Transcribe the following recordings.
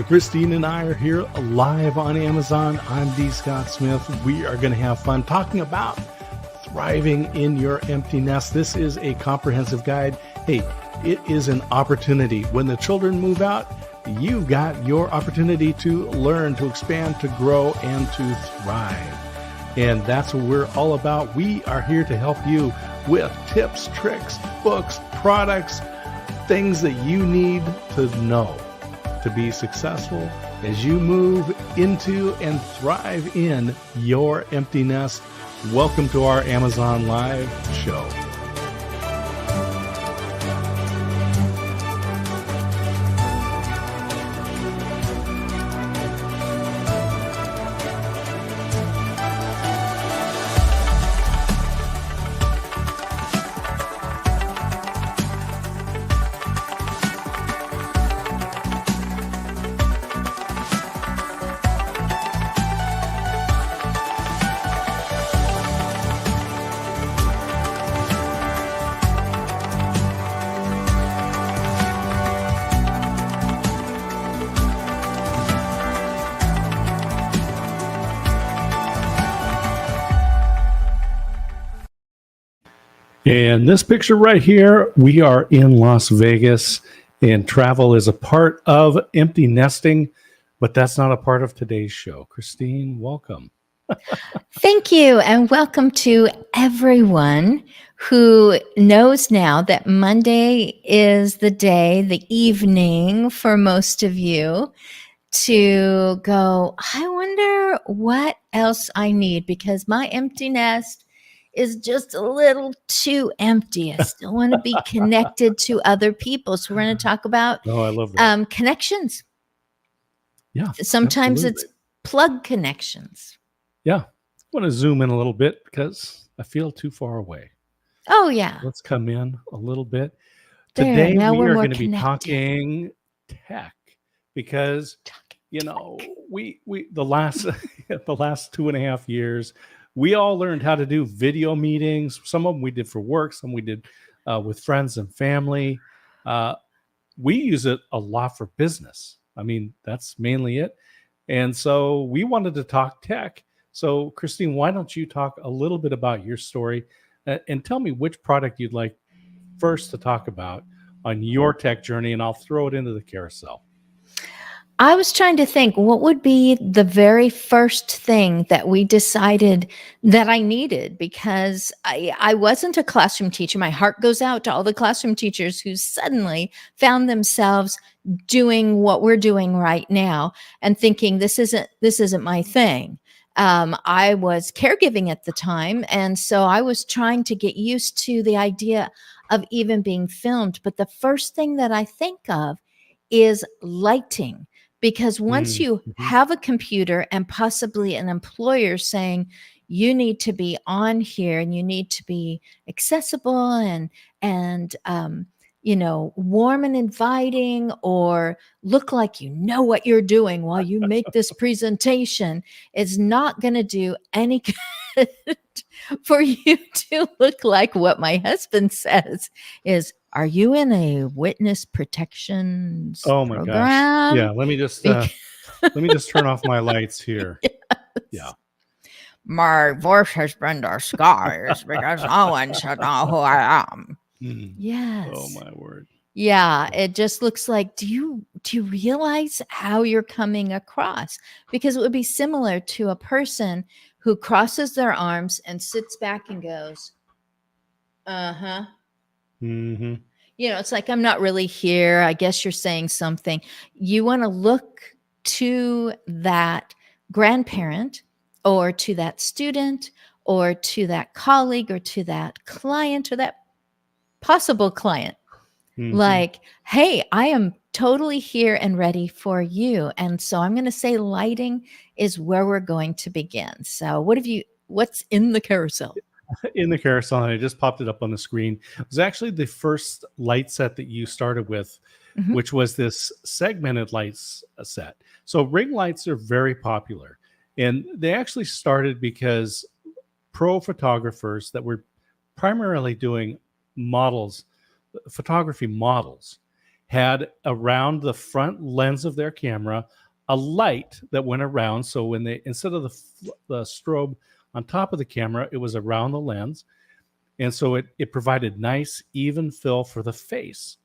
Christine and I are here live on Amazon. I'm D. Scott Smith. We are going to have fun talking about thriving in your empty nest. This is a comprehensive guide. Hey, it is an opportunity. When the children move out, you've got your opportunity to learn, to expand, to grow, and to thrive. And that's what we're all about. We are here to help you with tips, tricks, books, products, things that you need to know to be successful as you move into and thrive in your empty nest. Welcome to our Amazon Live show. And this picture right here, we are in Las Vegas, and travel is a part of empty nesting, but that's not a part of today's show. Christine, welcome. Thank you, and welcome to everyone who knows now that Monday is the day, the evening for most of you, to go, I wonder what else I need, because my empty nest is just a little too empty. I still want to be connected to other people. So we're going to talk about I love that. Connections. Yeah. Sometimes absolutely. it's plug connections. Yeah. I want to zoom in a little bit because I feel too far away. Oh, yeah. Let's come in a little bit. There, Today, now we we're are more going to be connected. talking tech because, we the last 2.5 years, we all learned how to do video meetings. Some of them we did for work. Some we did with friends and family. We use it a lot for business. I mean, that's mainly it. And so we wanted to talk tech. So Christine, why don't you talk a little bit about your story and tell me which product you'd like first to talk about on your tech journey, and I'll throw it into the carousel. I was trying to think what would be the very first thing that we decided that I needed, because I wasn't a classroom teacher. My heart goes out to all the classroom teachers who suddenly found themselves doing what we're doing right now and thinking this isn't my thing. I was caregiving at the time, and so I was trying to get used to the idea of even being filmed. But the first thing that I think of is lighting. Because once you have a computer and possibly an employer saying you need to be on here and you need to be accessible and warm and inviting, or look like you know what you're doing while you make this presentation, it's not going to do any good for you to look like what my husband says is, are you in a witness protection program? Gosh. Yeah, let me just turn off my lights here. Yes. Yeah. My voice has been disguised because no one should know who I am. Yes. Oh my word. Yeah, it just looks like, do you realize how you're coming across? Because it would be similar to a person who crosses their arms and sits back and goes, uh-huh. Mm-hmm. It's like, I'm not really here. I guess you're saying something. You want to look to that grandparent or to that student or to that colleague or to that client or that possible client. Like, hey, I am totally here and ready for you. And so I'm going to say lighting is where we're going to begin. So what's in the carousel? In the carousel, and I just popped it up on the screen. It was actually the first light set that you started with, which was this segmented lights set. So ring lights are very popular, and they actually started because pro photographers that were primarily doing photography models, had around the front lens of their camera a light that went around. So when they, instead of the strobe on top of the camera, it was around the lens. And so it provided nice, even fill for the face.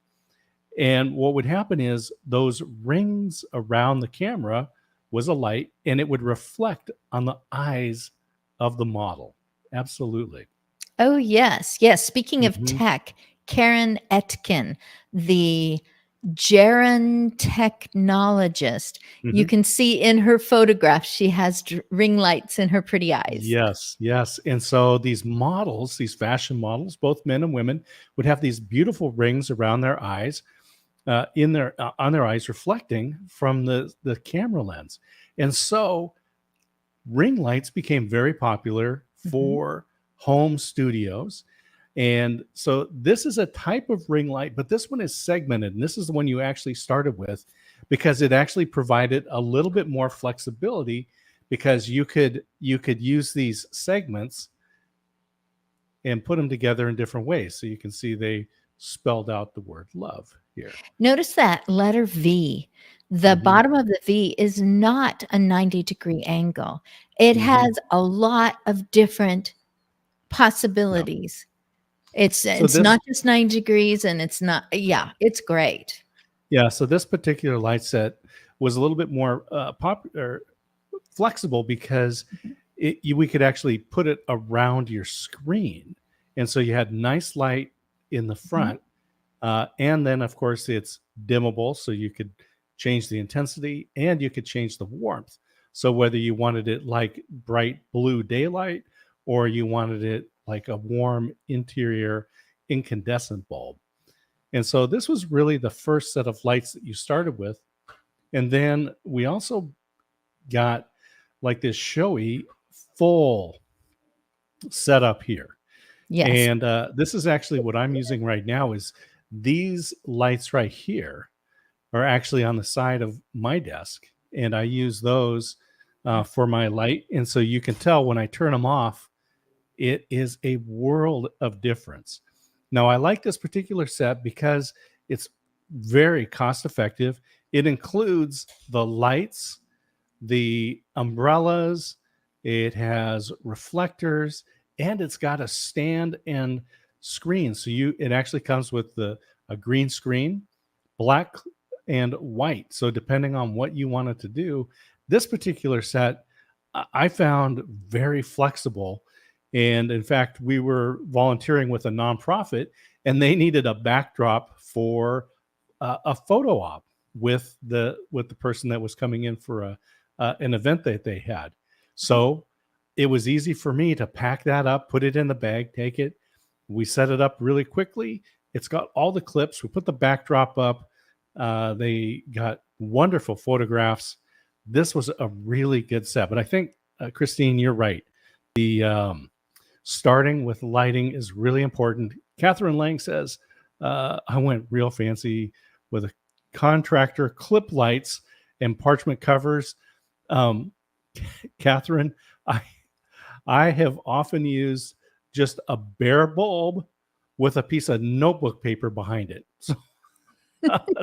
And what would happen is those rings around the camera was a light, and it would reflect on the eyes of the model. Absolutely. Oh, yes. Yes. Speaking of Mhm. tech, Karen Etkin, the Geron technologist, you Mhm. can see in her photograph, she has ring lights in her pretty eyes. Yes, yes. And so these models, these fashion models, both men and women, would have these beautiful rings around their eyes, in their on their eyes, reflecting from the camera lens. And so ring lights became very popular Mhm. for home studios. And so this is a type of ring light, but this one is segmented. And this is the one you actually started with because it actually provided a little bit more flexibility because you could use these segments and put them together in different ways. So you can see they spelled out the word love here. Notice that letter V. The Hmm. bottom of the V is not a 90-degree angle. It Hmm. has a lot of different Yeah. possibilities. It's So it's this not just 90 degrees and it's not, yeah, it's great. Yeah, so this particular light set was a little bit more popular, flexible because Mhm. we could actually put it around your screen, and so you had nice light in the Mhm. front, and then of course it's dimmable, so you could change the intensity and you could change the warmth. So whether you wanted it like bright blue daylight or you wanted it like a warm interior incandescent bulb. And so this was really the first set of lights that you started with. And then we also got like this showy full setup here. Yes. And this is actually what I'm using right now is these lights right here are actually on the side of my desk. And I use those for my light. And so you can tell when I turn them off, it is a world of difference. Now, I like this particular set because it's very cost effective. It includes the lights, the umbrellas, it has reflectors, and it's got a stand and screen. So it actually comes with a green screen, black and white. So depending on what you wanted to do, this particular set I found very flexible. And in fact, we were volunteering with a nonprofit, and they needed a backdrop for a photo op with the person that was coming in for an event that they had. So it was easy for me to pack that up, put it in the bag, take it. We set it up really quickly. It's got all the clips. We put the backdrop up. They got wonderful photographs. This was a really good set. But I think, Christine, you're right. The starting with lighting is really important. Catherine Lang says, I went real fancy with a contractor clip lights and parchment covers. Um, Catherine, I I have often used just a bare bulb with a piece of notebook paper behind it. So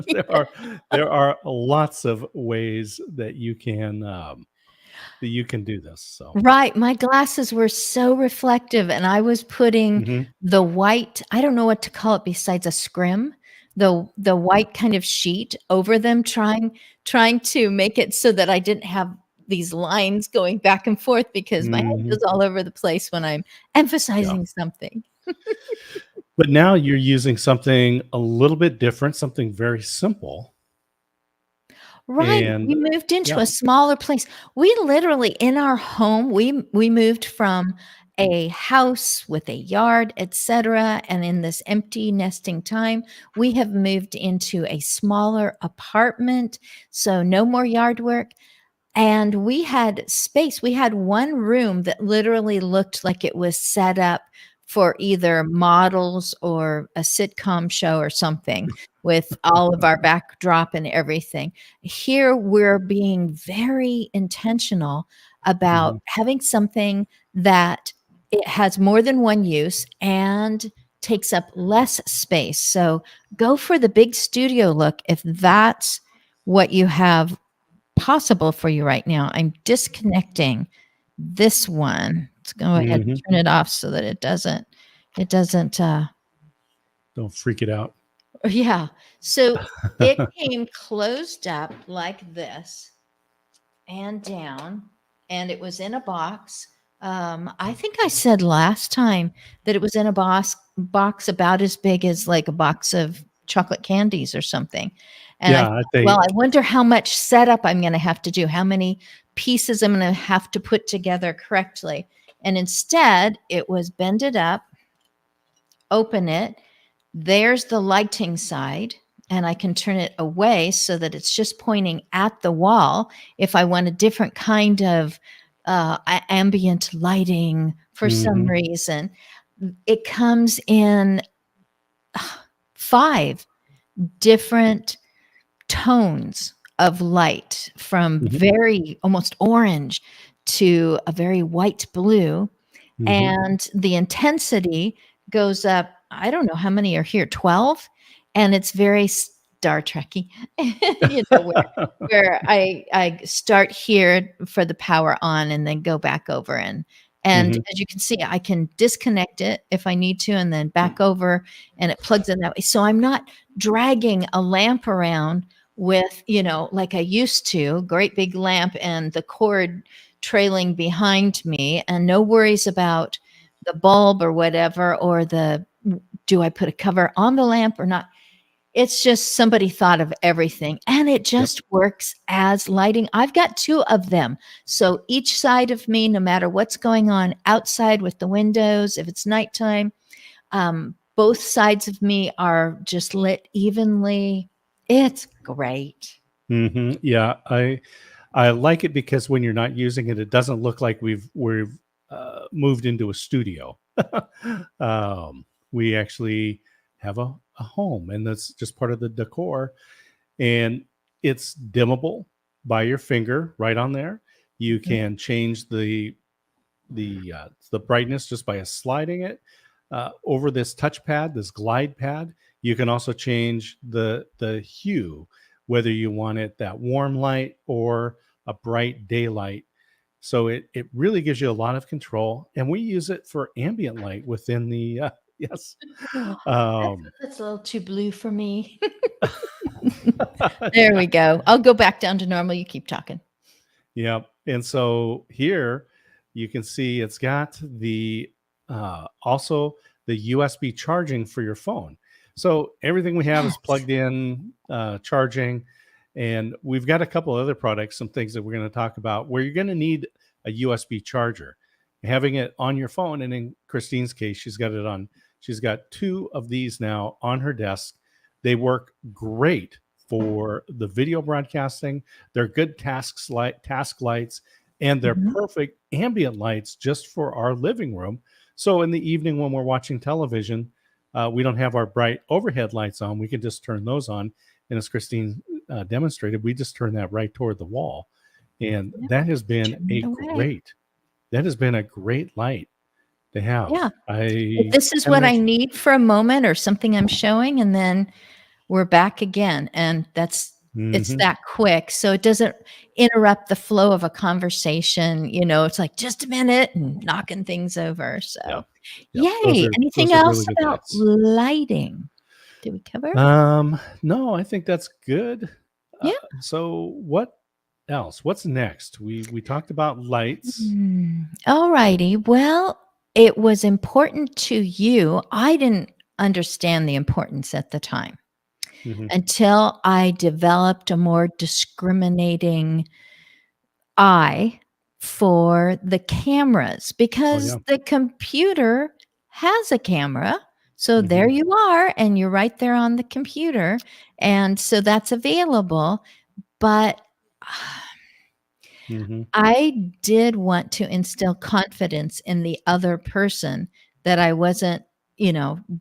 there are there are lots of ways that you can do this. So Right, my glasses were so reflective, and I was putting mhm. the white, I don't know what to call it besides a scrim, the white kind of sheet over them, trying to make it so that I didn't have these lines going back and forth because my head Mhm. goes all over the place when I'm Yeah. emphasizing something. But now you're using something a little bit different, something very simple. Right, And we moved into yeah. a smaller place. We literally in our home, we moved from a house with a yard, etcetera, and in this empty nesting time, we have moved into a smaller apartment, so no more yard work, and we had space. We had one room that literally looked like it was set up for either models or a sitcom show or something with all of our backdrop and everything. Here, we're being very intentional about Mhm. having something that it has more than one use and takes up less space. So go for the big studio look if that's what you have possible for you right now. I'm disconnecting this one. Let's go ahead and turn it off so that it doesn't Don't freak it out. yeah. So it came closed up like this and down, and it was in a box. I think I said last time that it was in a box about as big as like a box of chocolate candies or something. And I Yeah, thought, well, I wonder how much setup I'm going to have to do, how many pieces I'm going to have to put together correctly. And instead, it was bend it up, open it. There's the lighting side, and I can turn it away so that it's just pointing at the wall. If I want a different kind of ambient lighting for some reason, it comes in 5 different tones of light, from very almost orange to a very white blue. And the intensity goes up. I don't know how many are here, 12. And it's very Star Trekky, where I start here for the power on and then go back over. And as you can see, I can disconnect it if I need to, and then back over, and it plugs in that way. So I'm not dragging a lamp around with, like I used to, great big lamp and the cord trailing behind me, and no worries about the bulb or whatever, or do I put a cover on the lamp or not? It's just somebody thought of everything, and it just works as lighting. I've got 2 of them. So each side of me, no matter what's going on outside with the windows, if it's nighttime, both sides of me are just lit evenly. It's great. Yeah, I like it because when you're not using it, it doesn't look like we've moved into a studio. We actually have a home, and that's just part of the decor. And it's dimmable by your finger right on there. You can change the brightness just by sliding it over this touchpad, this glide pad. You can also change the hue, whether you want it that warm light or a bright daylight. So it really gives you a lot of control, and we use it for ambient light within the yes. That's a little too blue for me. There we go. I'll go back down to normal. You keep talking. Yeah, and so here you can see it's got the also the USB charging for your phone. So everything we have is plugged in, charging, and we've got a couple other products, some things that we're going to talk about where you're going to need a USB charger. Having it on your phone, and in Christine's case, she's got 2 of these now on her desk. They work great for the video broadcasting. They're good task lights, and they're perfect ambient lights just for our living room. So in the evening when we're watching television, we don't have our bright overhead lights on. We can just turn those on. And as Christine demonstrated, we just turn that right toward the wall. And that has been a great light to have. Yeah. If this is what I need for a moment or something I'm showing, and then we're back again. And it's that quick. So it doesn't interrupt the flow of a conversation. It's like just a minute and knocking things over. So yay. Anything else really about lighting? Did we cover? No, I think that's good. Yeah. So what else? What's next? We talked about lights. All righty. Well, it was important to you. I didn't understand the importance at the time until I developed a more discriminating eye for the cameras, because the computer has a camera. So there you are, and you're right there on the computer. And so that's available. But I did want to instill confidence in the other person, that I wasn't,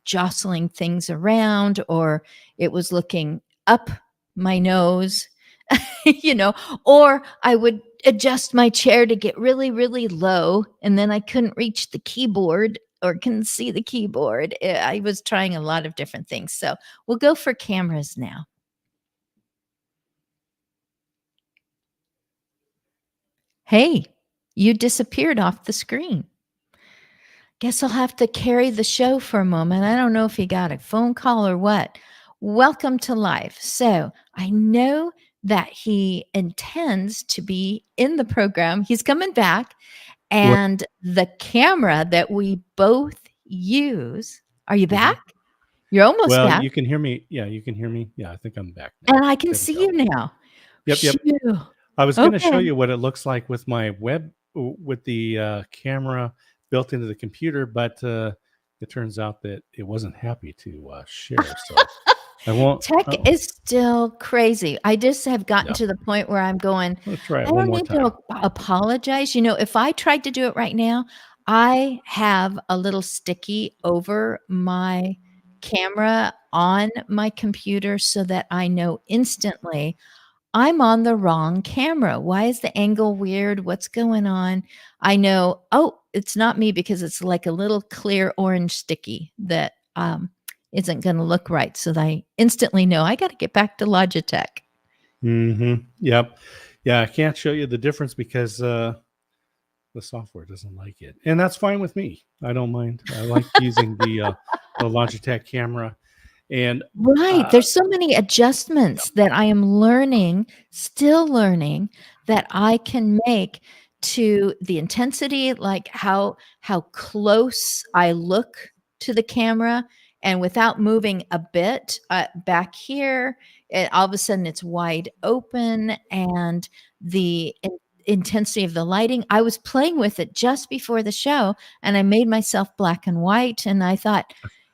jostling things around, or it was looking up my nose, or I would adjust my chair to get really, really low, and then I couldn't reach the keyboard or can see the keyboard. I was trying a lot of different things. So we'll go for cameras now. Hey, you disappeared off the screen. Guess I'll have to carry the show for a moment. I don't know if he got a phone call or what. Welcome to life. So I know that he intends to be in the program. He's coming back. What? And the camera that we both use. Are you Mhm. back? You're almost Well, back. you can hear me. Yeah, you can hear me. Yeah, I think I'm back now. And I can There we see go. you now. Yep, yep. Phew. I was going to show Okay. you what it looks like with my with the camera built into the computer, but it turns out that it wasn't happy to share. So I won't. Tech Oh, is still crazy. I just have gotten yeah. to the point where I'm going, Let's try I it one don't more need time. to apologize. You know, if I tried to do it right now, I have a little sticky over my camera on my computer so that I know instantly I'm on the wrong camera. Why is the angle weird? What's going on? I know, oh, it's not me because it's like a little clear orange sticky that isn't going to look right. So that I instantly know I got to get back to Logitech. Yep. Yeah, I can't show you the difference because the software doesn't like it, and that's fine with me. I don't mind. I like using the Logitech camera, and Right. uh, There's so many adjustments that I am learning, still learning, that I can make to the intensity, like how close I look to the camera, and without moving a bit back here, all of a sudden it's wide open, and the intensity of the lighting. I was playing with it just before the show, and I made myself black and white, and I thought,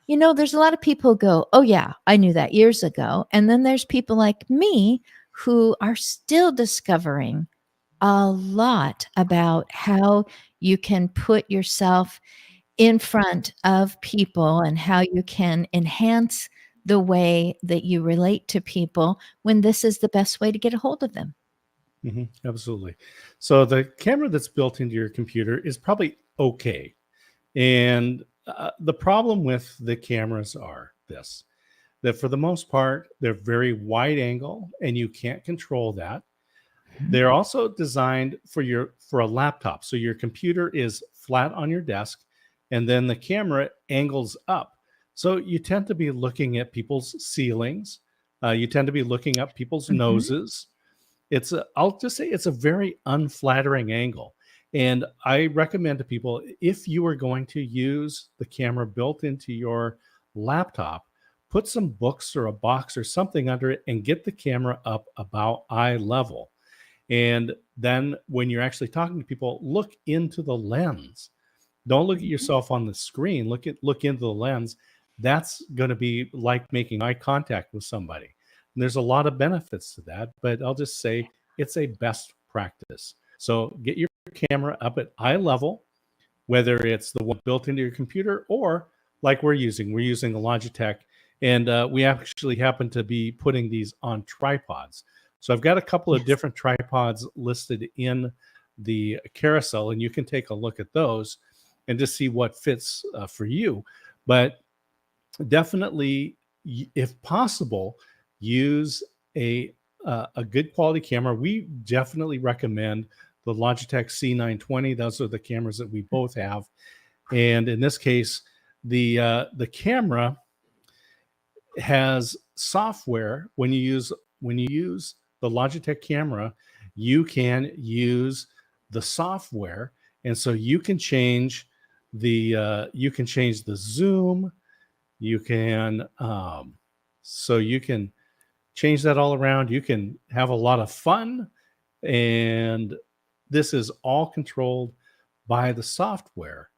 you know, there's a lot of people who go, oh, yeah, I knew that years ago. And then there's people like me who are still discovering a lot about how you can put yourself in front of people and how you can enhance the way that you relate to people when this is the best way to get a hold of them. absolutely. So the camera that's built into your computer is probably okay. And the problem with the cameras are this, that for the most part, they're very wide angle and you can't control that. They're also designed for a laptop. So your computer is flat on your desk and then the camera angles up. So you tend to be looking at people's ceilings. You tend to be looking up people's Mhm. noses. I'll just say it's a very unflattering angle. And I recommend to people, if you are going to use the camera built into your laptop, put some books or a box or something under it and get the camera up about eye level. And then when you're actually talking to people, look into the lens. Don't look at Mhm. yourself on the screen. Look into the lens. That's going to be like making eye contact with somebody. And there's a lot of benefits to that, but I'll just say it's a best practice. So get your camera up at eye level, whether it's the one built into your computer or like we're using a Logitech, and we actually happen to be putting these on tripods. So I've got a couple of Yes. different tripods listed in the carousel, and you can take a look at those and just see what fits for you. But definitely, if possible, use a good quality camera. We definitely recommend the Logitech C920. Those are the cameras that we both have, and in this case, the camera has software. When you use the Logitech camera, you can use the software, and so you can change the zoom. You can so you can change that all around. You can have a lot of fun, and this is all controlled by the software,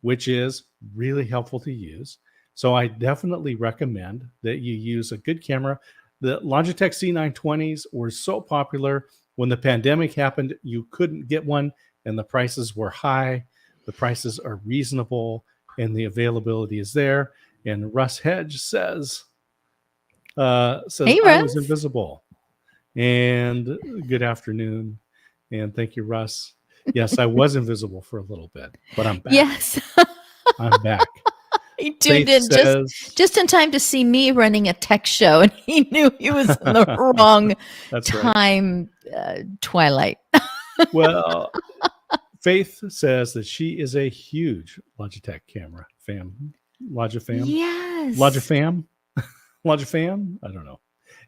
which is really helpful to use. So I definitely recommend that you use a good camera. The Logitech C920s were so popular when the pandemic happened, you couldn't get one and the prices were high. The prices are reasonable and the availability is there. And Russ Hedge says Hey, I was Russ. invisible. And good afternoon. And thank you, Russ. Yes, I was invisible for a little bit, but I'm back. Yes. I'm back. He tuned Faith in says, just in time to see me running a tech show, and he knew he was in the wrong that's right. time, twilight. Well, Faith says that she is a huge Logitech camera fan. Logifam? Yes. Logifam? Logifam? I don't know.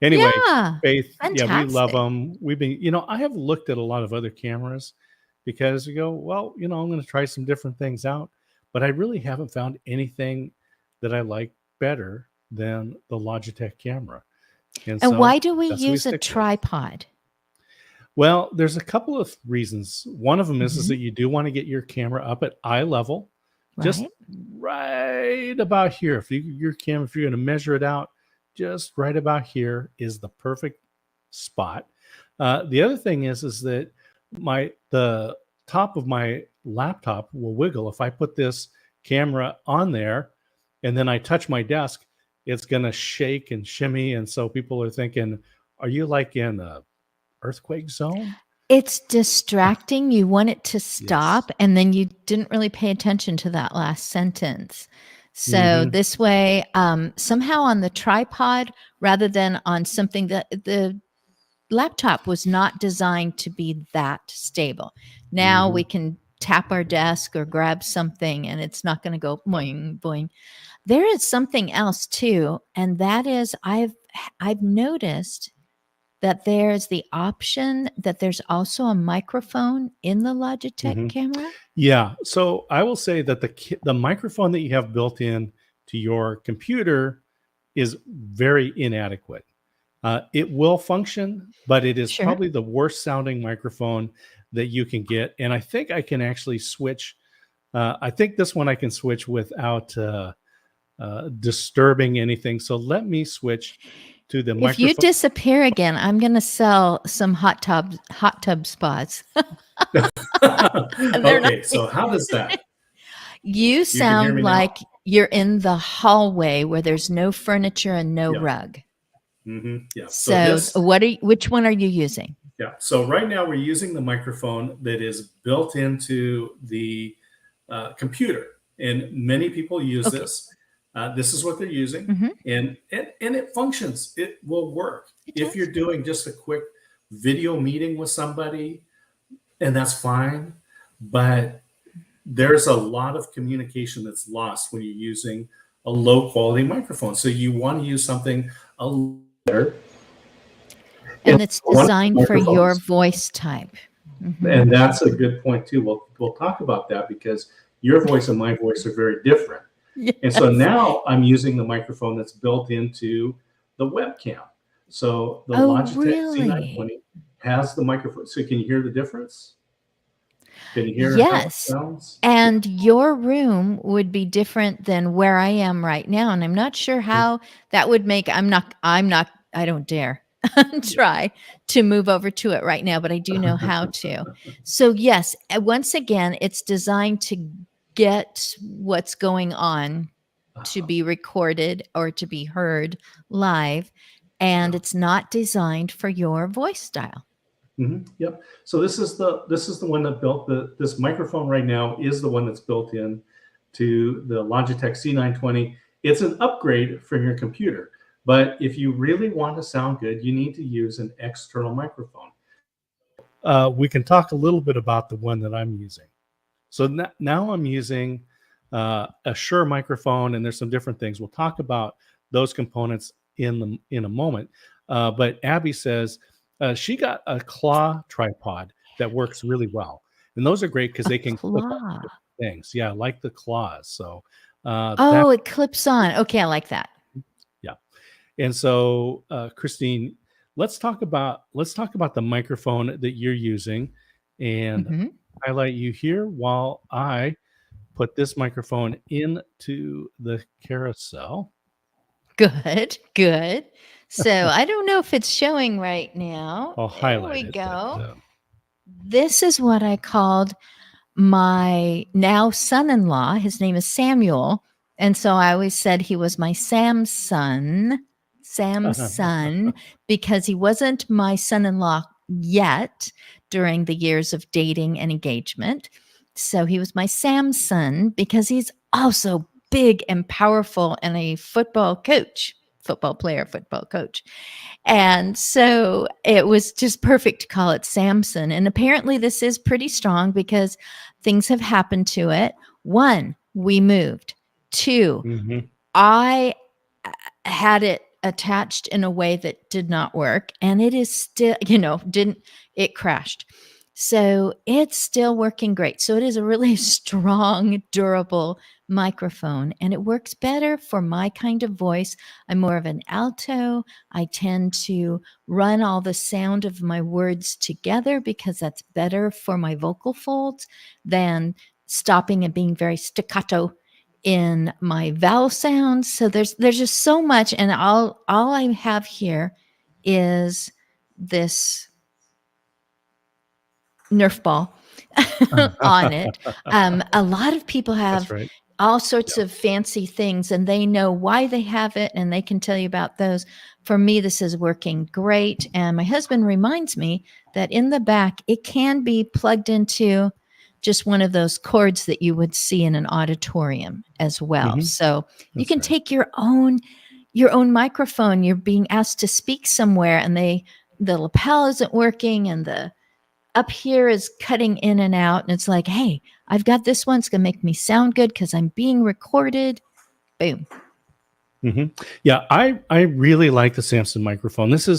Anyway, Yeah. Faith, yeah, we love Fantastic. them. We've been, I have looked at a lot of other cameras because you go, well, I'm going to try some different things out, but I really haven't found anything that I like better than the Logitech camera. And so why do we that's what we use a stick with. tripod? Well, there's a couple of reasons. One of them is Mhm. that you do want to get your camera up at eye level, just Right? right about here. If you're going to measure it out, just right about here is the perfect spot. The other thing is that the top of my laptop will wiggle. If I put this camera on there and then I touch my desk, it's going to shake and shimmy. And so people are thinking, are you like in a earthquake zone? It's distracting. You want it to stop, and then you didn't really pay attention to that last sentence. So Mhm. this way, somehow on the tripod rather than on something that the laptop was not designed to be that stable. Now we can tap our desk or grab something and it's not going to go boing, boing. There is something else too, and that is I've noticed that there's the option that there's also a microphone in the Logitech Mhm. camera. Yeah. So I will say that the microphone that you have built in to your computer is very inadequate. It will function, but it is Sure. probably the worst sounding microphone that you can get. And I think I can actually switch. I think this one I can switch without disturbing anything. So let me switch to the If you microphone. disappear again, I'm going to sell some hot tub spots. Okay, so how does that? You can hear sound me now? like you're in the hallway where there's no furniture and no Yeah. rug. Yeah. So which one are you using? Yeah. So right now we're using the microphone that is built into the computer, and many people use Okay. this. This is what they're using, Mhm. and it functions. It will work It if does. you're doing just a quick video meeting with somebody, and that's fine. But there's a lot of communication that's lost when you're using a low quality microphone. So you want to use something a little better. And it's One of the designed for your microphones. voice type. Mhm. And that's a good point too. We'll talk about that because your voice and my voice are very different. And so Yes. now I'm using the microphone that's built into the webcam. So the Oh, Logitech really? C920 has the microphone. So can you hear the difference? Can you hear how it Yes. sounds? And your room would be different than where I am right now. And I'm not sure how that would make, I don't dare try to move over to it right now, but I do know how to. So yes, once again, it's designed to get what's going on to be recorded or to be heard live. And Yeah. it's not designed for your voice style. Yep. So this is the one that built this microphone right now is the one that's built in to the Logitech C920. It's an upgrade from your computer, but if you really want to sound good, you need to use an external microphone. We can talk a little bit about the one that I'm using. So now I'm using a Shure microphone, and there's some different things. We'll talk about those components in a moment. But Abby says she got a claw tripod that works really well, and those are great because they can clip on Claw. things. Yeah, like the claws. So Oh, it clips on. Okay, I like that. yeah. And so Christine, let's talk about the microphone that you're using, and Mhm. Good, good. So I don't know if it's showing right now. I'll There highlight we it. go. But, This is what I called my now son-in-law. His name is Samuel. And so I always said he was my Samson, because he wasn't my son-in-law yet during the years of dating and engagement. So he was my Samson because he's also big and powerful and a football player, football coach. And so it was just perfect to call it Samson. And apparently, this is pretty strong because things have happened to it. One, we moved. Two, Mm-hmm. I had it attached in a way that did not work. And it is still, it crashed. So it's still working great. So it is a really strong, durable microphone, and it works better for my kind of voice. I'm more of an alto. I tend to run all the sound of my words together because that's better for my vocal folds than stopping and being very staccato in my vowel sounds. So there's just so much, and all I have here is this Nerf ball on it. A lot of people That's have right. all sorts of fancy things, and they know why they have it, and they can tell you about those. For me, this is working great. And my husband reminds me that in the back, it can be plugged into just one of those cords that you would see in an auditorium as well. Mm-hmm. So you That's can right. take your own microphone. You're being asked to speak somewhere, and the lapel isn't working, and the up here is cutting in and out. And it's like, hey, I've got this one. It's going to make me sound good because I'm being recorded. Boom. Mm-hmm. Yeah, I really like the Samson microphone. This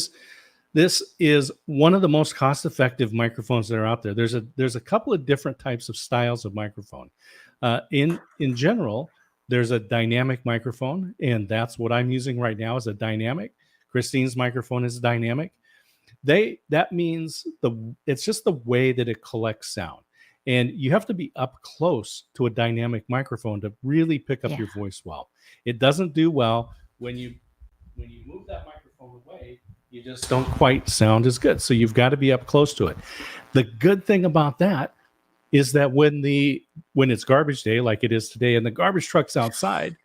is one of the most cost-effective microphones that are out there. There's a couple of different types of styles of microphone. In general, there's a dynamic microphone, and that's what I'm using right now is a dynamic. Christine's microphone is dynamic. That means it's just the way that it collects sound. And you have to be up close to a dynamic microphone to really pick up your voice well. It doesn't do well when you move that microphone away, you just don't quite sound as good. So you've got to be up close to it. The good thing about that is that when it's garbage day, like it is today, and the garbage truck's outside,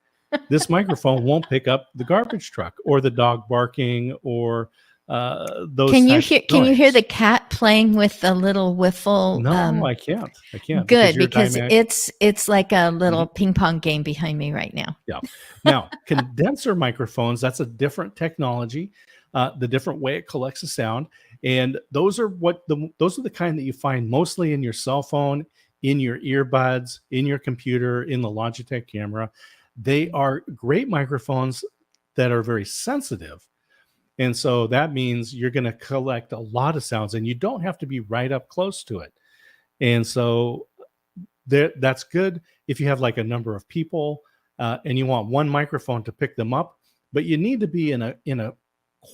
this microphone won't pick up the garbage truck or the dog barking or those. Can you hear the cat playing with the little wiffle? No, I can't. Good, because it's like a little ping pong game behind me right now. Yeah. Now, condenser microphones, that's a different technology, the different way it collects the sound. And those are the kind that you find mostly in your cell phone, in your earbuds, in your computer, in the Logitech camera. They are great microphones that are very sensitive. And so that means you're going to collect a lot of sounds, and you don't have to be right up close to it. And so that's good if you have like a number of people and you want one microphone to pick them up, but you need to be in a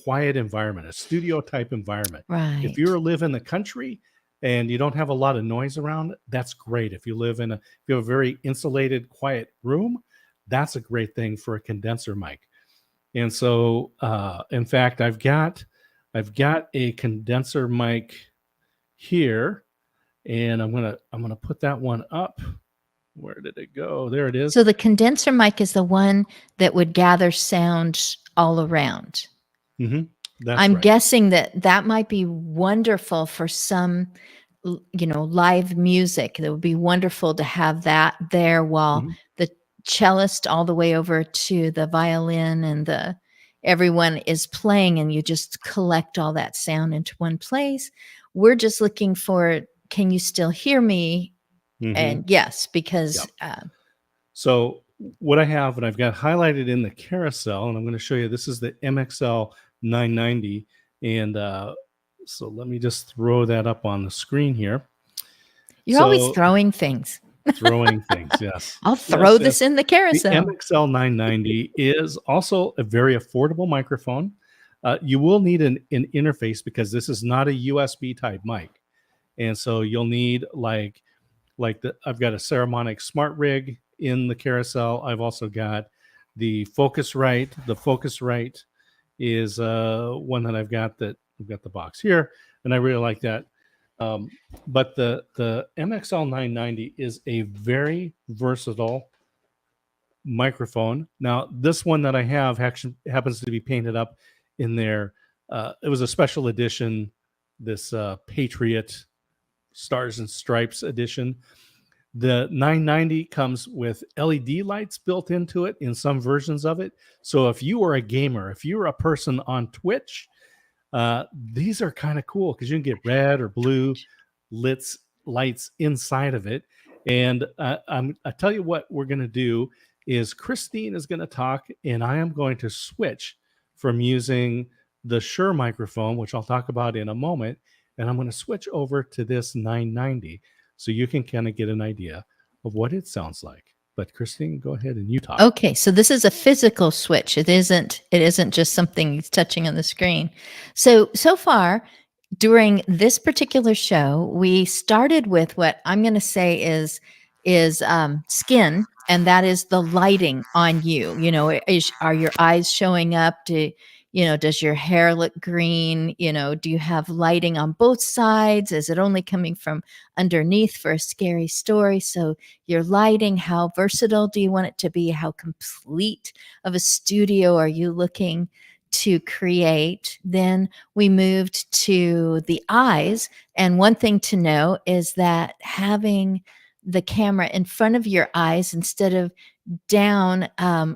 quiet environment, a studio type environment. Right. If you live in the country and you don't have a lot of noise around, that's great. If you have a very insulated, quiet room, that's a great thing for a condenser mic. And so, in fact, I've got a condenser mic here, and I'm gonna put that one up. Where did it go? There it is. So the condenser mic is the one that would gather sound all around. Mm-hmm. I'm guessing that might be wonderful for some, live music. It would be wonderful to have that there while the cellist all the way over to the violin and everyone is playing, and you just collect all that sound into one place. We're just looking for, can you still hear me? And yes, because so what I have, and I've got highlighted in the carousel, and I'm going to show you, this is the MXL 990. And so let me just throw that up on the screen here. You're always throwing things. Yes. I'll throw this in the carousel. The MXL 990 is also a very affordable microphone. You will need an interface because this is not a USB type mic. And so you'll need I've got a Saramonic Smart Rig in the carousel. I've also got the Focusrite. The Focusrite is one that I've got the box here, and I really like that. But the MXL 990 is a very versatile microphone. Now, this one that I have actually happens to be painted up in there. It was a special edition, this Patriot Stars and Stripes edition. The 990 comes with LED lights built into it in some versions of it. So if you are a gamer, if you're a person on Twitch, these are kind of cool because you can get red or blue lights inside of it. And I tell you what we're going to do is Christine is going to talk, and I am going to switch from using the Shure microphone, which I'll talk about in a moment, and I'm going to switch over to this 990 so you can kind of get an idea of what it sounds like. But Christine, go ahead and you talk. Okay, so this is a physical switch. It isn't just something touching on the screen. So far during this particular show, we started with what I'm going to say is skin, and that is the lighting on you. You know, are your eyes showing up? Does your hair look green? Do you have lighting on both sides? Is it only coming from underneath for a scary story? So your lighting, how versatile do you want it to be? How complete of a studio are you looking to create? Then we moved to the eyes. And one thing to know is that having the camera in front of your eyes instead of down,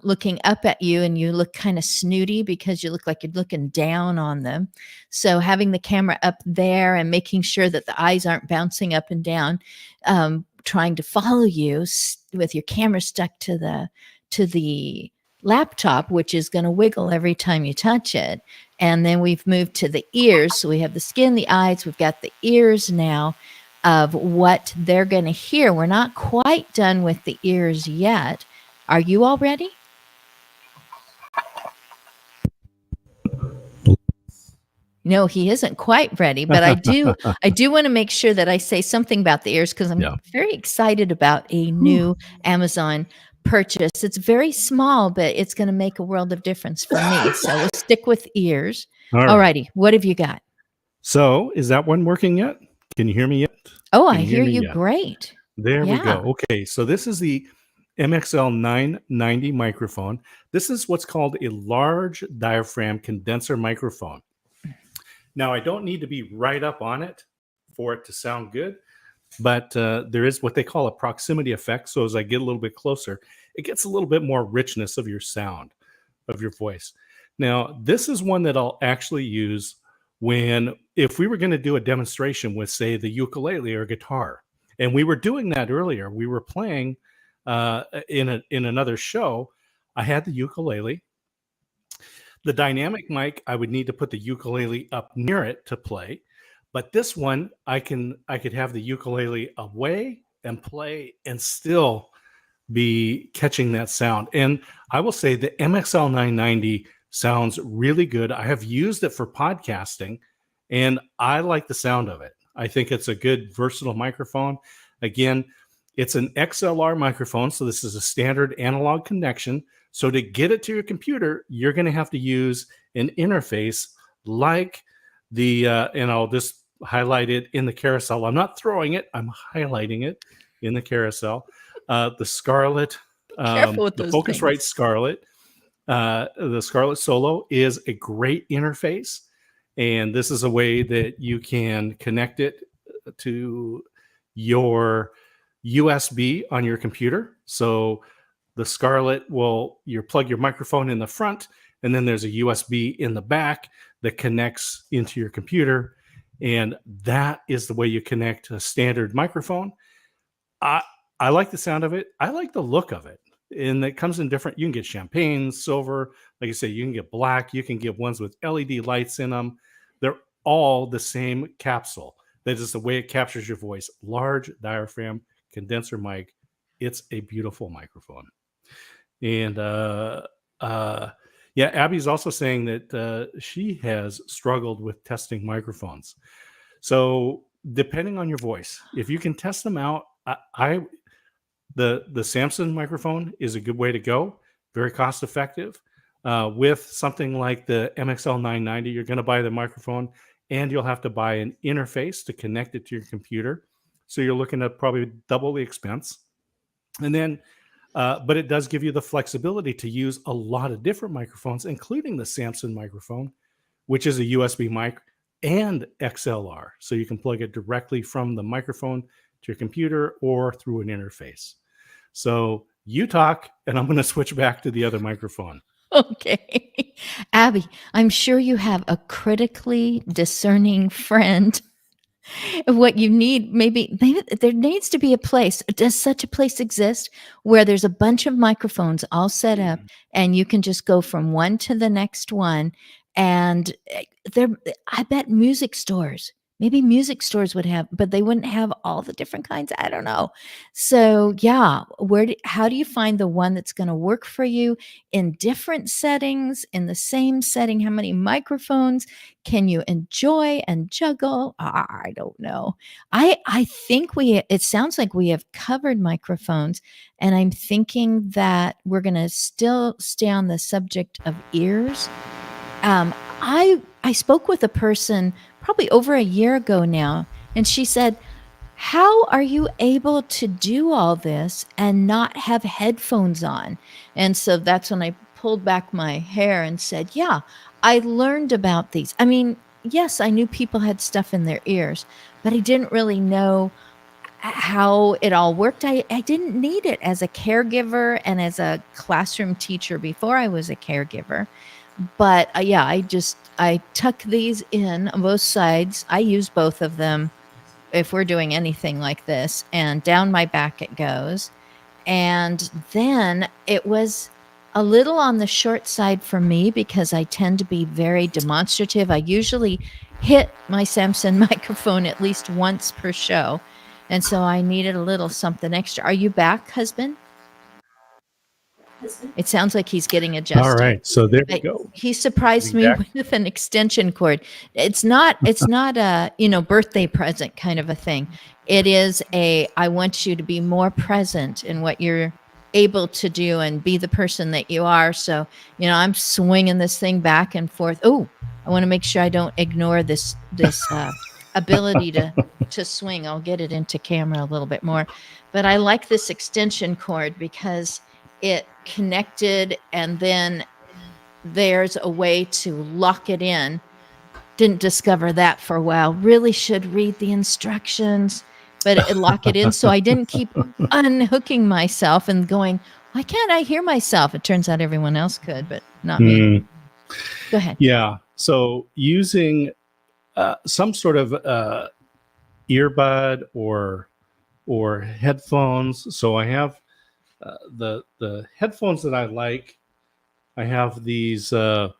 looking up at you, and you look kind of snooty because you look like you're looking down on them. So having the camera up there and making sure that the eyes aren't bouncing up and down, trying to follow you with your camera stuck to the laptop, which is going to wiggle every time you touch it. And then we've moved to the ears. So we have the skin, the eyes, we've got the ears now of what they're going to hear. We're not quite done with the ears yet. Are you all ready? No, he isn't quite ready, but I do want to make sure that I say something about the ears because I'm very excited about a new Amazon purchase. It's very small, but it's going to make a world of difference for me. So we'll stick with ears. All righty. What have you got? So is that one working yet? Can you hear me yet? Oh, I hear you great. There we go. Okay, so this is the MXL 990 microphone. This is what's called a large diaphragm condenser microphone. Now, I don't need to be right up on it for it to sound good, but there is what they call a proximity effect. So as I get a little bit closer, it gets a little bit more richness of your sound, of your voice. Now, this is one that I'll actually use if we were going to do a demonstration with, say, the ukulele or guitar. And we were doing that earlier. We were playing in another show. I had the ukulele. The dynamic mic, I would need to put the ukulele up near it to play. But this one, I could have the ukulele away and play and still be catching that sound. And I will say the MXL 990 sounds really good. I have used it for podcasting, and I like the sound of it. I think it's a good, versatile microphone. Again, it's an XLR microphone, so this is a standard analog connection. So to get it to your computer, you're going to have to use an interface like and I'll just highlight it in the carousel. I'm not throwing it. I'm highlighting it in the carousel. The Scarlett, the Focusrite Scarlett. The Scarlett Solo is a great interface, and this is a way that you can connect it to your USB on your computer. So the Scarlett you plug your microphone in the front, and then there's a USB in the back that connects into your computer, and that is the way you connect a standard microphone. I like the sound of it. I like the look of it. And it comes in different, you can get champagne, silver, like I say, you can get black, you can get ones with LED lights in them. They're all the same capsule. That is the way it captures your voice. Large diaphragm condenser mic. It's a beautiful microphone. And Abby's also saying that she has struggled with testing microphones. So depending on your voice, if you can test them out, the Samson microphone is a good way to go. Very cost effective. With something like the MXL 990, you're going to buy the microphone and you'll have to buy an interface to connect it to your computer. So you're looking at probably double the expense. And then, but it does give you the flexibility to use a lot of different microphones, including the Samson microphone, which is a USB mic and XLR. So you can plug it directly from the microphone to your computer or through an interface. So you talk, and I'm going to switch back to the other microphone. Okay. Abby, I'm sure you have a critically discerning friend. What you need, maybe there needs to be a place. Does such a place exist where there's a bunch of microphones all set up and you can just go from one to the next one? And there, I bet maybe music stores would have, but they wouldn't have all the different kinds. I don't know. So yeah, how do you find the one that's going to work for you in different settings, in the same setting? How many microphones can you enjoy and juggle? I don't know. I think it sounds like we have covered microphones, and I'm thinking that we're going to still stay on the subject of ears. I spoke with a person probably over a year ago now, and she said, how are you able to do all this and not have headphones on? And so that's when I pulled back my hair and said, yeah, I learned about these. I mean, yes, I knew people had stuff in their ears, but I didn't really know how it all worked. I didn't need it as a caregiver and as a classroom teacher before I was a caregiver. But yeah, I tuck these in on both sides. I use both of them if we're doing anything like this, and down my back it goes. And then it was a little on the short side for me because I tend to be very demonstrative. I usually hit my Samson microphone at least once per show. And so I needed a little something extra. Are you back, husband? It sounds like he's getting adjusted. All right, so there we go. He surprised me with an extension cord. It's not a birthday present kind of a thing. It is I want you to be more present in what you're able to do and be the person that you are. So, I'm swinging this thing back and forth. Oh, I want to make sure I don't ignore this ability to swing. I'll get it into camera a little bit more. But I like this extension cord because it connected, and then there's a way to lock it in. Didn't discover that for a while. Really should read the instructions, but it lock it in. So I didn't keep unhooking myself and going, why can't I hear myself? It turns out everyone else could, but not me. Go ahead. Yeah. So using some sort of earbud or headphones. So I have the headphones that I like. I have these AKG.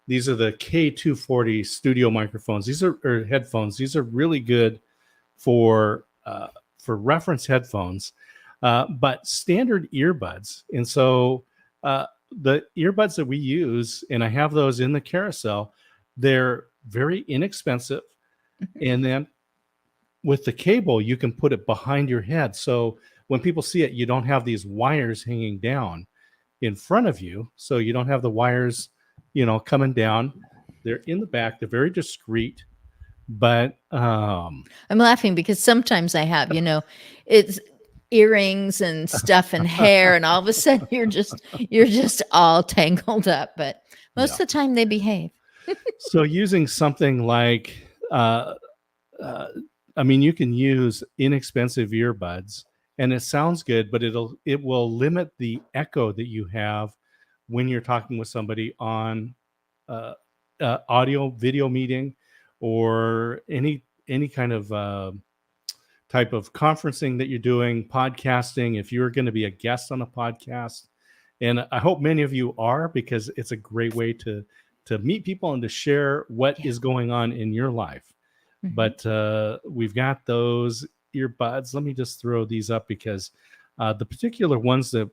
These are the K240 studio microphones. These are headphones. These are really good for reference headphones, but standard earbuds. And so the earbuds that we use, and I have those in the carousel, they're very inexpensive. And then with the cable, you can put it behind your head. So when people see it, you don't have these wires hanging down in front of you. So you don't have the wires, coming down. They're in the back. They're very discreet. But I'm laughing because sometimes I have, it's earrings and stuff and hair, and all of a sudden you're just all tangled up. But most of the time they behave. So using something like you can use inexpensive earbuds and it sounds good, but it will limit the echo that you have when you're talking with somebody on audio video meeting or any kind of type of conferencing that you're doing, podcasting, if you're going to be a guest on a podcast. And I hope many of you are, because it's a great way to meet people and to share what is going on in your life. Mm-hmm. But we've got those earbuds. Let me just throw these up because the particular ones that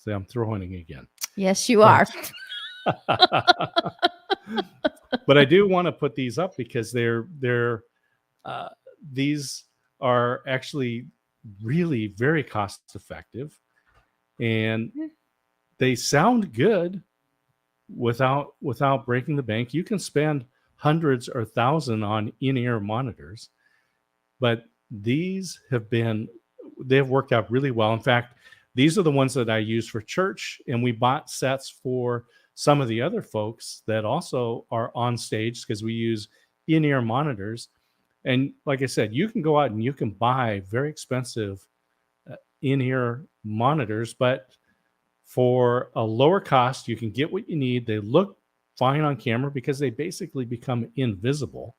I'm throwing again. Yes, you are. But I do want to put these up because these are actually really very cost effective, and they sound good without breaking the bank. You can spend hundreds or thousands on in-ear monitors, but they've worked out really well. In fact, these are the ones that I use for church, and we bought sets for some of the other folks that also are on stage because we use in-ear monitors. And like I said, you can go out and you can buy very expensive in-ear monitors, but for a lower cost, you can get what you need. They look fine on camera because they basically become invisible,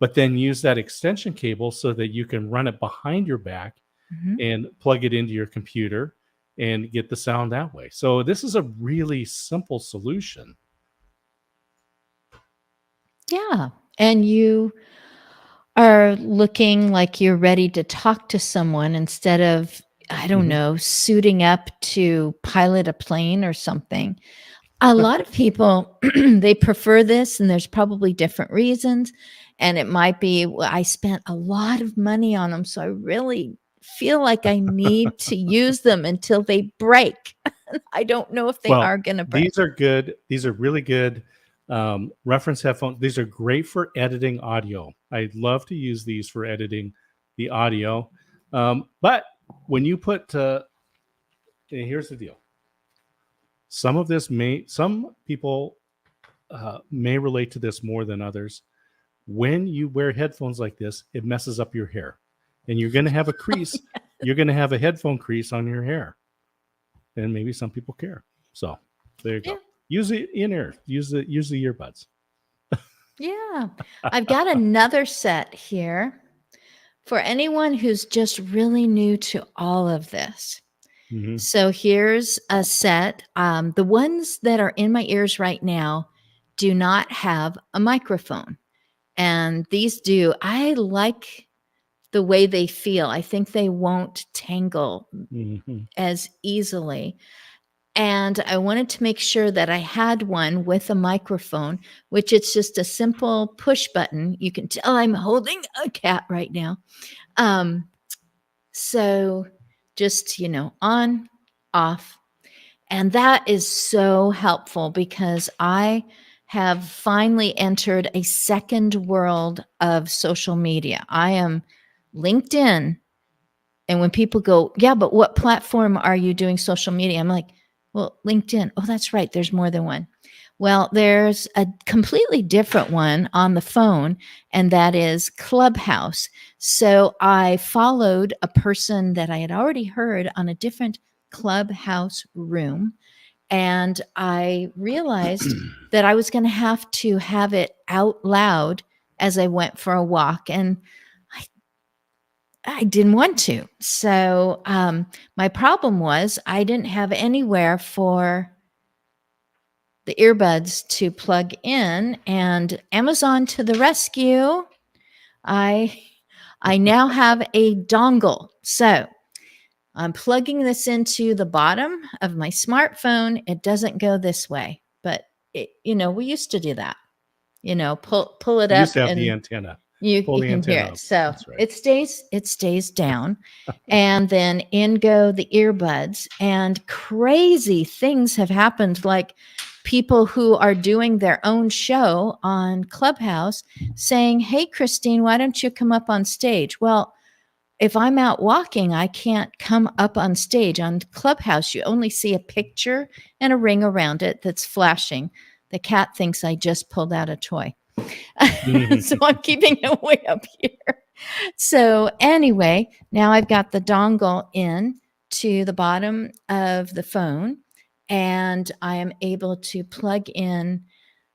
but then use that extension cable so that you can run it behind your back Mhm. and plug it into your computer and get the sound that way. So this is a really simple solution. Yeah. And you are looking like you're ready to talk to someone instead of, I don't Mhm. know, suiting up to pilot a plane or something. A lot of people, they prefer this, and there's probably different reasons. And it might be, well, I spent a lot of money on them, so I really feel like I need to use them until they break. I don't know if they Well, are going to break. these are good. These are really good reference headphones. These are great for editing audio. I love to use these for editing the audio. But when you put, here's the deal. Some people may relate to this more than others. When you wear headphones like this, it messes up your hair, and you're going to have a crease. You're going to have a headphone crease on your hair, and maybe some people care. So there you Yeah. go. Use the in-ear. Use the earbuds. Yeah. I've got another set here for anyone who's just really new to all of this. Mm-hmm. So here's a set. The ones that are in my ears right now do not have a microphone, and these do. I like the way they feel. I think they won't tangle Mm-hmm. as easily. And I wanted to make sure that I had one with a microphone, which it's just a simple push button. You can tell I'm holding a cat right now. Um, so just, on, off. And that is so helpful because I have finally entered a second world of social media. I am LinkedIn. And when people go, yeah, but what platform are you doing social media? I'm like, well, LinkedIn. Oh, that's right. There's more than one. Well, there's a completely different one on the phone, and that is Clubhouse. So I followed a person that I had already heard on a different Clubhouse room, and I realized that I was going to have it out loud as I went for a walk. And I didn't want to. So my problem was I didn't have anywhere for the earbuds to plug in, and Amazon to the rescue. I I now have a dongle. So I'm plugging this into the bottom of my smartphone. It doesn't go this way, but we used to do that. Pull it You used up to have the and antenna. Pull you the can hear antenna it. up. So That's right. it stays down, and then in go the earbuds, and crazy things have happened, like people who are doing their own show on Clubhouse saying, "Hey Christine, why don't you come up on stage?" Well, if I'm out walking, I can't come up on stage. On Clubhouse, you only see a picture and a ring around it that's flashing. The cat thinks I just pulled out a toy. So I'm keeping it way up here. So anyway, now I've got the dongle in to the bottom of the phone, and I am able to plug in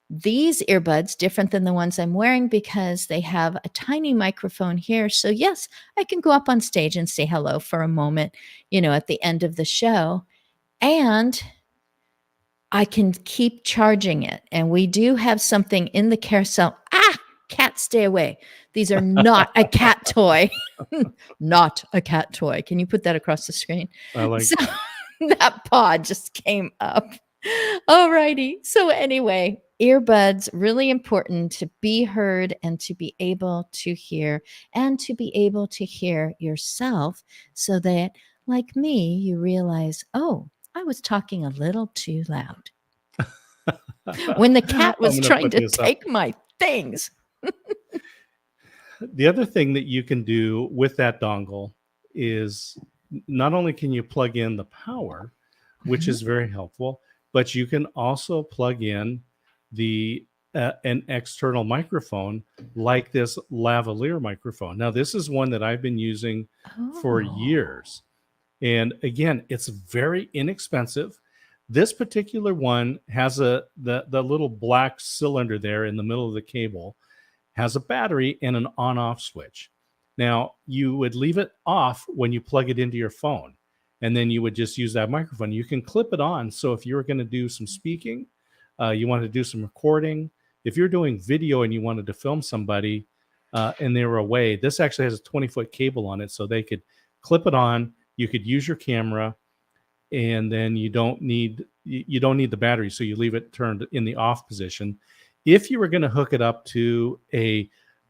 these earbuds, different than the ones I'm wearing, because they have a tiny microphone here. So yes, I can go up on stage and say hello for a moment, at the end of the show. And I can keep charging it. And we do have something in the carousel. Cat, stay away. These are not a cat toy. Not a cat toy. Can you put that across the screen? I like So that paw just came up. Alrighty. So anyway, earbuds, really important to be heard and to be able to hear, and to be able to hear yourself, so that, like me, you realize, oh, I was talking a little too loud when the cat I'm was going to trying put to this up. take my things. The other thing that you can do with that dongle is not only can you plug in the power, which Mhm. is very helpful, but you can also plug in the an external microphone like this lavalier microphone. Now, this is one that I've been using for Oh. years. And again, it's very inexpensive. This particular one has the little black cylinder there in the middle of the cable, has a battery and an on-off switch. Now, you would leave it off when you plug it into your phone, and then you would just use that microphone. You can clip it on. So if you were going to do some speaking, you wanted to do some recording, if you're doing video and you wanted to film somebody and they were away, this actually has a 20-foot cable on it, so they could clip it on. You could use your camera, and then you don't need the battery, so you leave it turned in the off position. If you were going to hook it up to a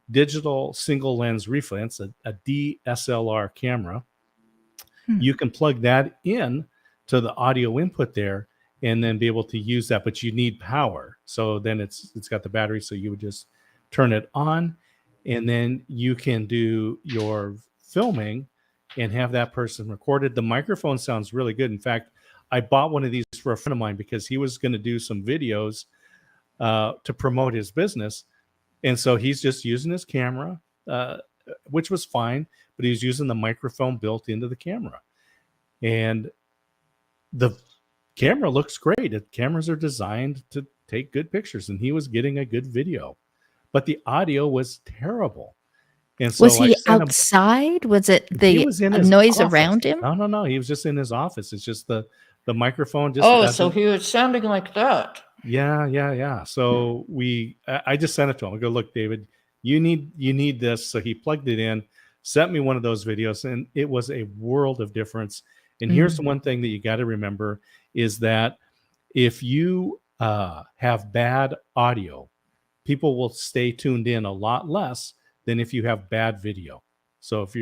digital single lens reflex, a DSLR camera, you can plug that in to the audio input there and then be able to use that, but you need power. So then it's got the battery, so you would just turn it on, and then you can do your filming and have that person recorded. The microphone sounds really good. In fact, I bought one of these for a friend of mine because he was going to do some videos to promote his business. And so he's just using his camera, which was fine, but he's using the microphone built into the camera. And the camera looks great. The cameras are designed to take good pictures, and he was getting a good video, but the audio was terrible. And so Was he sent him, outside? Was it he the was in his noise office. around him? No, he was just in his office. It's just the microphone just Oh, so doesn't. he was sounding like that. Yeah. So I just sent it to him. I go, look, David, you need this. So he plugged it in, sent me one of those videos, and it was a world of difference. And here's the one thing that you got to remember is that if you have bad audio, people will stay tuned in a lot less than if you have bad video. So if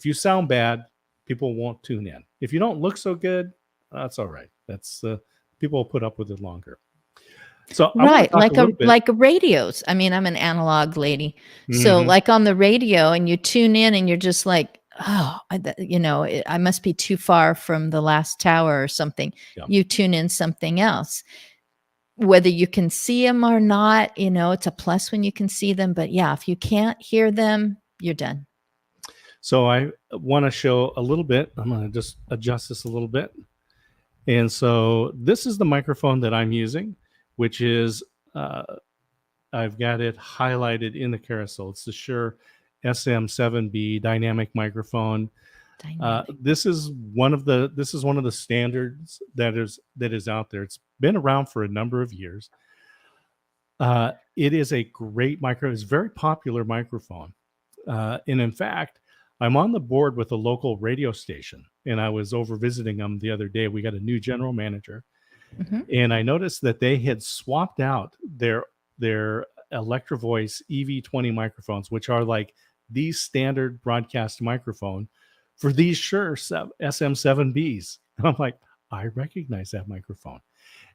you sound bad, people won't tune in. If you don't look so good, that's all right. That's people will put up with it longer. So right, like radios. I mean, I'm an analog lady, so like on the radio, and you tune in, and you're just like, oh, I must be too far from the last tower or something. Yeah. You tune in something else. Whether you can see them or not, it's a plus when you can see them. But yeah, if you can't hear them, you're done. So I want to show a little bit. I'm going to just adjust this a little bit. And so this is the microphone that I'm using, which is, I've got it highlighted in the carousel. It's the Shure SM7B dynamic microphone. This is one of the standards that is out there. It's been around for a number of years. It is a great microphone. It's a very popular microphone. And in fact, I'm on the board with a local radio station, and I was over visiting them the other day. We got a new general manager, and I noticed that they had swapped out their Electro-Voice EV20 microphones, which are like the standard broadcast microphone, for these Shure SM7Bs. And I'm like, I recognize that microphone.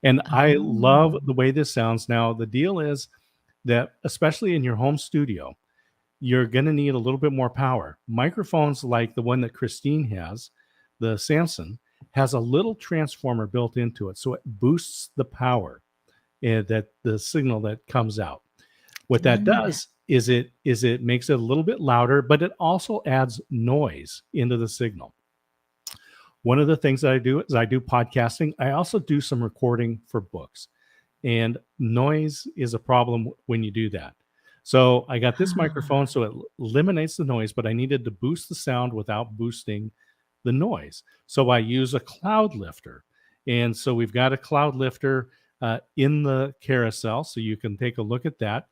And I love the way this sounds. Now, the deal is that, especially in your home studio, you're going to need a little bit more power. Microphones like the one that Christine has, the Samson, has a little transformer built into it. So it boosts the power that the signal that comes out. What that does is it makes it a little bit louder, but it also adds noise into the signal. One of the things that I do is I do podcasting. I also do some recording for books, and noise is a problem when you do that. So I got this microphone, so it eliminates the noise, but I needed to boost the sound without boosting the noise. So I use a cloud lifter. And so we've got a cloud lifter in the carousel, so you can take a look at that.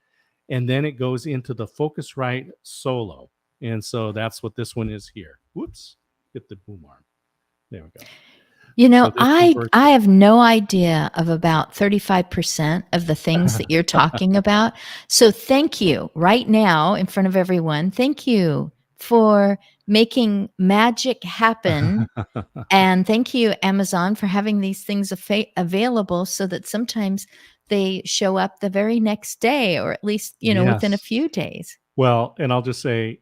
And then it goes into the Focusrite Solo. And so that's what this one is here. Whoops, hit the boom arm. There we go. So I have no idea of about 35% of the things that you're talking about. So thank you right now in front of everyone. Thank you for making magic happen. And thank you, Amazon, for having these things available so that sometimes they show up the very next day, or at least, within a few days. Well, and I'll just say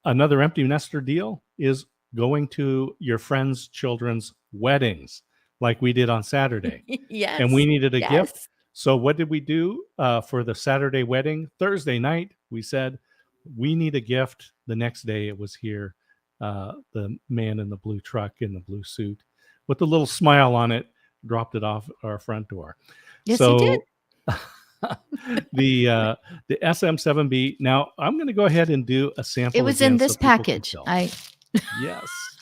another empty nester deal is going to your friends' children's weddings like we did on Saturday. Yes. And we needed a gift. So what did we do for the Saturday wedding? Thursday night, we said we need a gift. The next day it was here. The man in the blue truck in the blue suit with a little smile on it dropped it off our front door. Yes, he did. The SM7B. Now I'm going to go ahead and do a sample. It was again in this so people can package. tell. I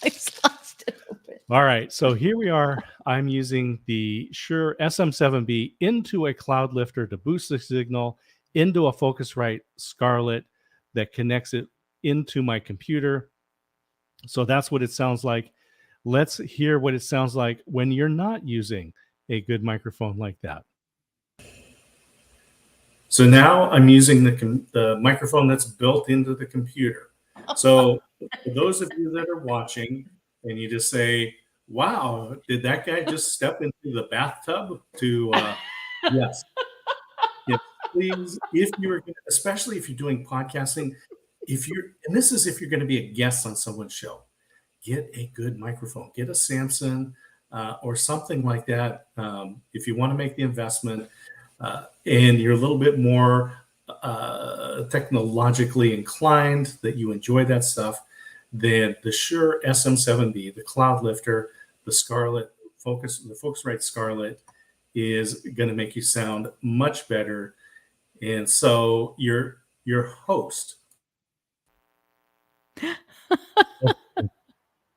just lost it open. All right, so here we are. I'm using the Shure SM7B into a cloud lifter to boost the signal into a Focusrite Scarlett that connects it into my computer. So that's what it sounds like. Let's hear what it sounds like when you're not using a good microphone like that. So now I'm using the microphone that's built into the computer. So for those of you that are watching and you just say, wow, did that guy just step into the bathtub to, yes. Yes, please, if you're, especially if you're doing podcasting, and this is if you're going to be a guest on someone's show, get a good microphone, get a Samson or something like that. If you want to make the investment and you're a little bit more technologically inclined, that you enjoy that stuff, then the Shure SM7B, the cloud lifter, the Scarlett the Focusrite Scarlett is going to make you sound much better. And so your host,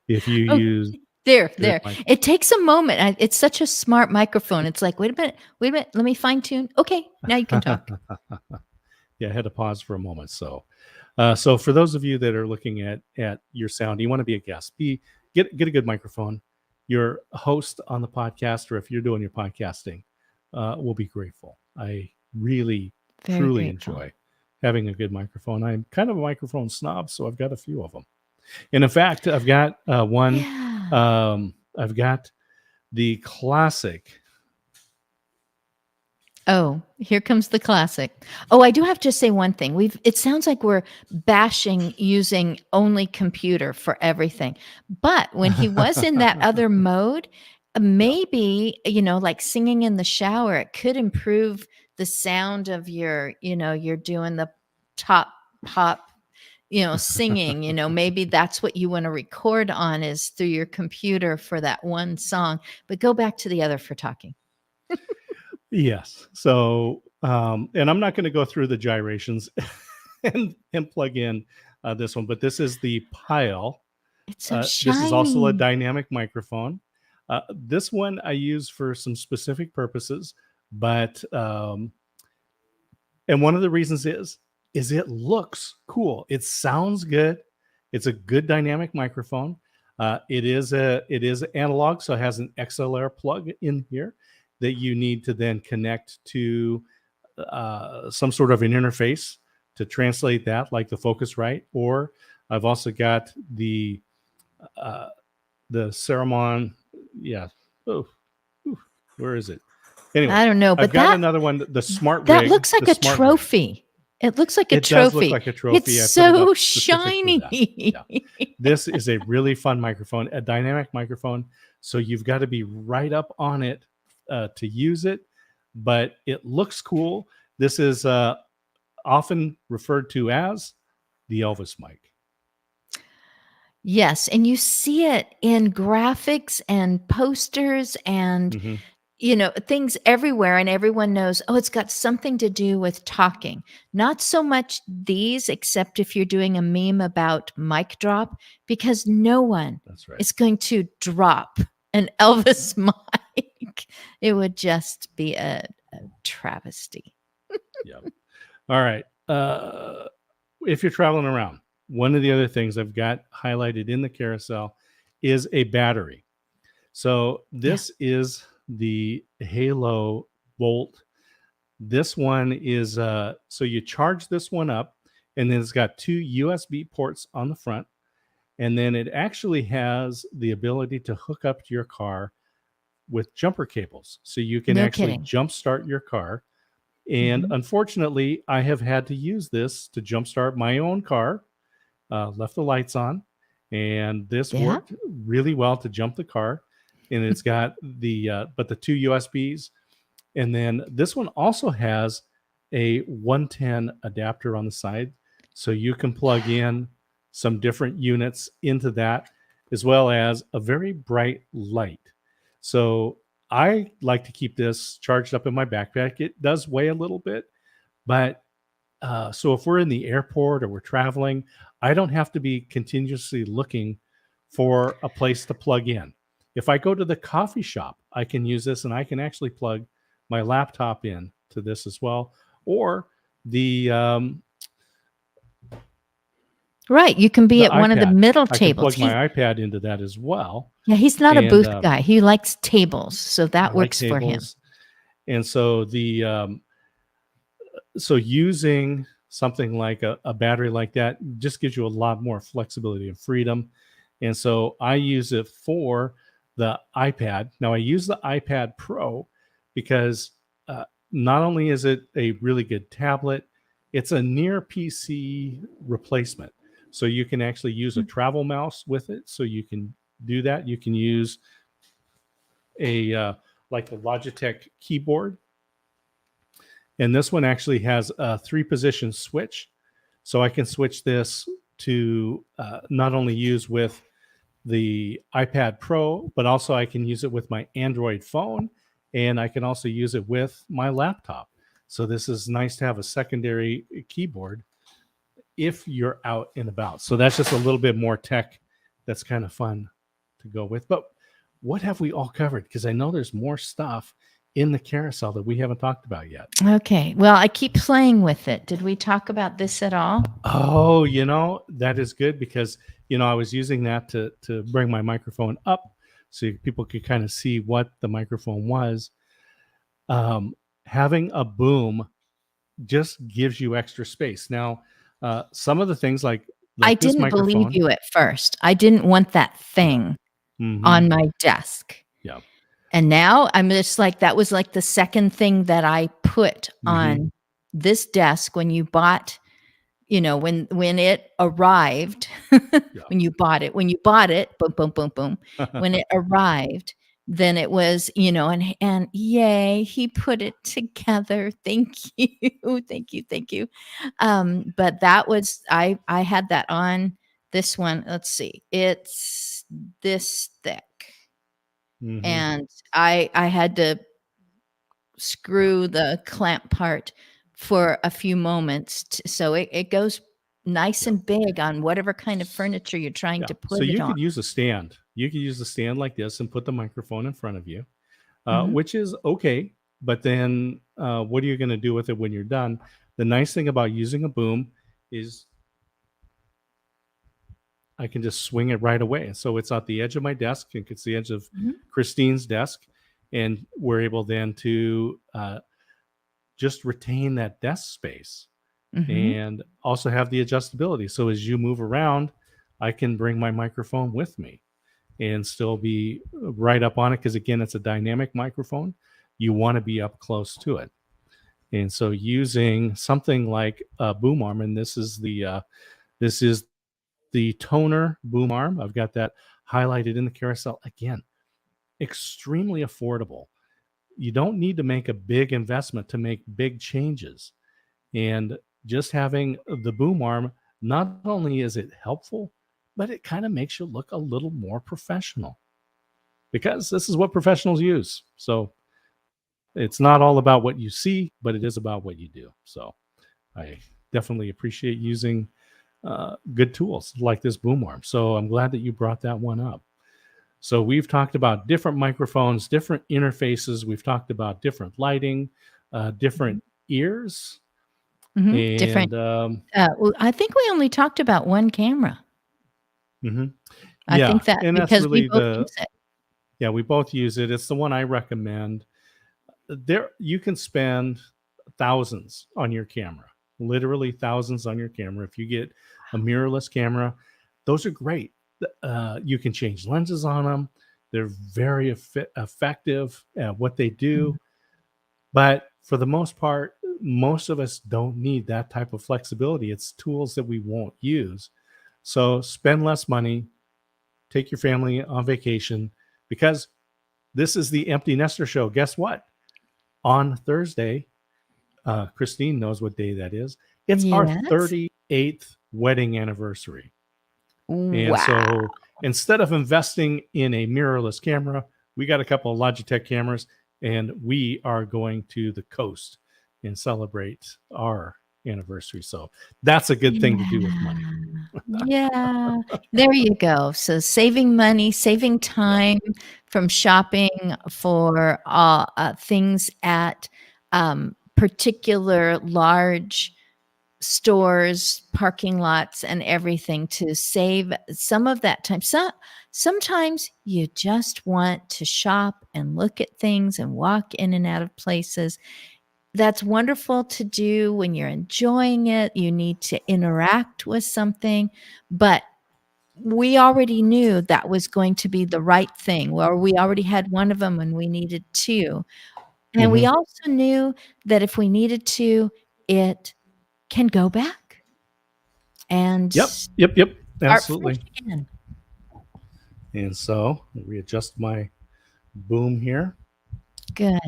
if you use there, it takes a moment. It's such a smart microphone. It's like, wait a minute, let me fine tune. Okay, now you can talk. Yeah, I had to pause for a moment. So for those of you that are looking at your sound, you want to be a guest, get a good microphone. Your host on the podcast, or if you're doing your podcasting, will be grateful. I really, truly enjoy having a good microphone. I'm kind of a microphone snob, so I've got a few of them. And in fact, I've got one. Yeah. I've got the classic. Oh, here comes the classic. Oh, I do have to say one thing. It sounds like we're bashing using only computer for everything. But when he was in that other mode, maybe, like singing in the shower, it could improve the sound of you're doing the top pop, singing, maybe that's what you want to record on is through your computer for that one song. But go back to the other for talking. Yes. So, and I'm not going to go through the gyrations and plug in this one, but this is the Pyle. It's so shiny. This is also a dynamic microphone. This one I use for some specific purposes, but, and one of the reasons is it looks cool. It sounds good. It's a good dynamic microphone. It is analog, so it has an XLR plug in here that you need to then connect to some sort of an interface to translate that, like the Focusrite. Or I've also got the Ceramon. Yeah. Oh, where is it? Anyway, I don't know, but I've got another one. The Smart that Rig, looks like a trophy. It looks like a trophy. Does look like a trophy. It's so shiny. Yeah. This is a really fun microphone, a dynamic microphone. So you've got to be right up on it to use it, but it looks cool. This is often referred to as the Elvis mic. Yes, and you see it in graphics and posters and things everywhere, and everyone knows, oh, it's got something to do with talking. Not so much these, except if you're doing a meme about mic drop, because no one is going to drop an Elvis mic. It would just be a travesty. Yeah. All right. If you're traveling around, one of the other things I've got highlighted in the carousel is a battery. So this is the Halo Bolt. This one is, so you charge this one up, and then it's got 2 USB ports on the front. And then it actually has the ability to hook up to your car with jumper cables. So you can jump start your car. And unfortunately, I have had to use this to jump start my own car, left the lights on, and this worked really well to jump the car. And it's got but the 2 USBs, And then this one also has a 110 adapter on the side. So you can plug in some different units into that, as well as a very bright light. So I like to keep this charged up in my backpack. It does weigh a little bit, but so if we're in the airport or we're traveling, I don't have to be continuously looking for a place to plug in. If I go to the coffee shop, I can use this and I can actually plug my laptop in to this as well. Or the Right. You can be the at one of the iPad. middle I can tables. plug my iPad into that as well. Yeah, he's not a And booth guy. He likes tables, so I that like works for him. tables. And so so using something like a battery like that just gives you a lot more flexibility and freedom. And so I use it for the iPad. Now I use the iPad Pro because not only is it a really good tablet, it's a near PC replacement. So you can actually use a travel mouse with it. So you can do that. You can use a like a Logitech keyboard. And this one actually has a 3-position switch. So I can switch this to not only use with the iPad Pro, but also I can use it with my Android phone, and I can also use it with my laptop. So this is nice to have a secondary keyboard if you're out and about. So that's just a little bit more tech that's kind of fun to go with. But what have we all covered? Because I know there's more stuff in the carousel that we haven't talked about yet. Okay. Well, I keep playing with it. Did we talk about this at all? Oh, that is good because, I was using that to bring my microphone up so people could kind of see what the microphone was. Having a boom just gives you extra space. Now, some of the things like I this didn't believe microphone. you at first. I didn't want that thing Mhm. on my desk. Yeah. And now I'm just like, that was like the second thing that I put Mhm. on this desk when you bought, when it arrived, Yeah. when you bought it, boom, boom, boom, boom. When it arrived, then it was, and yay, he put it together. Thank you. Thank you. Thank you. But that was, I had that on this one. Let's see. It's this thick. Mhm. And I had to screw the clamp part for a few moments so it goes nice and big on whatever kind of furniture you're trying Yeah. to So put it you on. could use a stand. You could use a stand like this and put the microphone in front of you, Mhm. which is okay. But then what are you going to do with it when you're done? The nice thing about using a boom is I can just swing it right away. So it's at the edge of my desk. And it's the edge of Mhm. Christine's desk. And we're able then to just retain that desk space Mhm. and also have the adjustability. So as you move around, I can bring my microphone with me and still be right up on it. Because again, it's a dynamic microphone. You want to be up close to it. And so using something like a boom arm, and this is the Toner boom arm. I've got that highlighted in the carousel. Again, extremely affordable. You don't need to make a big investment to make big changes. And just having the boom arm, not only is it helpful, but it kind of makes you look a little more professional because this is what professionals use. So it's not all about what you see, but it is about what you do. So I definitely appreciate using good tools like this boom arm. So I'm glad that you brought that one up. So we've talked about different microphones, different interfaces. We've talked about different lighting, different ears, Mhm. Different. and Well, I think we only talked about one camera. mhm. I Yeah, think that and that's because we really both use it. we both use it. It's the one I recommend. There, you can spend thousands on your camera, literally thousands on your camera. If you get a mirrorless camera, those are great. You can change lenses on them. They're very effective at what they do. Mhm. But for the most part, most of us don't need that type of flexibility. It's tools that we won't use. So spend less money, take your family on vacation because this is the Empty Nester Show. Guess what? on Thursday, Christine knows what day that is. It's our Yes. 38th wedding anniversary. And Wow. so instead of investing in a mirrorless camera, we got a couple of Logitech cameras, and we are going to the coast and celebrate our anniversary. So that's a good thing to do with money. Yeah. There you go. So saving money, saving time from shopping for things at particular large stores, parking lots, and everything to save some of that time. Sometimes you just want to shop and look at things and walk in and out of places. That's wonderful to do when you're enjoying it. You need to interact with something, but we already knew that was going to be the right thing. Well, we already had one of them and we needed two. And we also knew that if we needed to, it can go back and Yep. start Absolutely. fresh again. And so readjust my boom here. Good.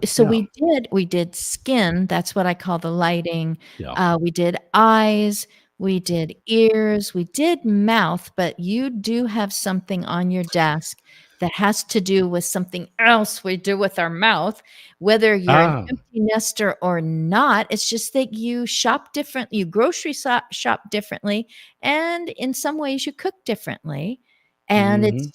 So we did skin. That's what I call the lighting. Yeah. We did eyes. We did ears. We did mouth. But you do have something on your desk that has to do with something else we do with our mouth. Whether you're an empty nester or not, it's just that you shop different. You grocery shop differently, and in some ways you cook differently. And it's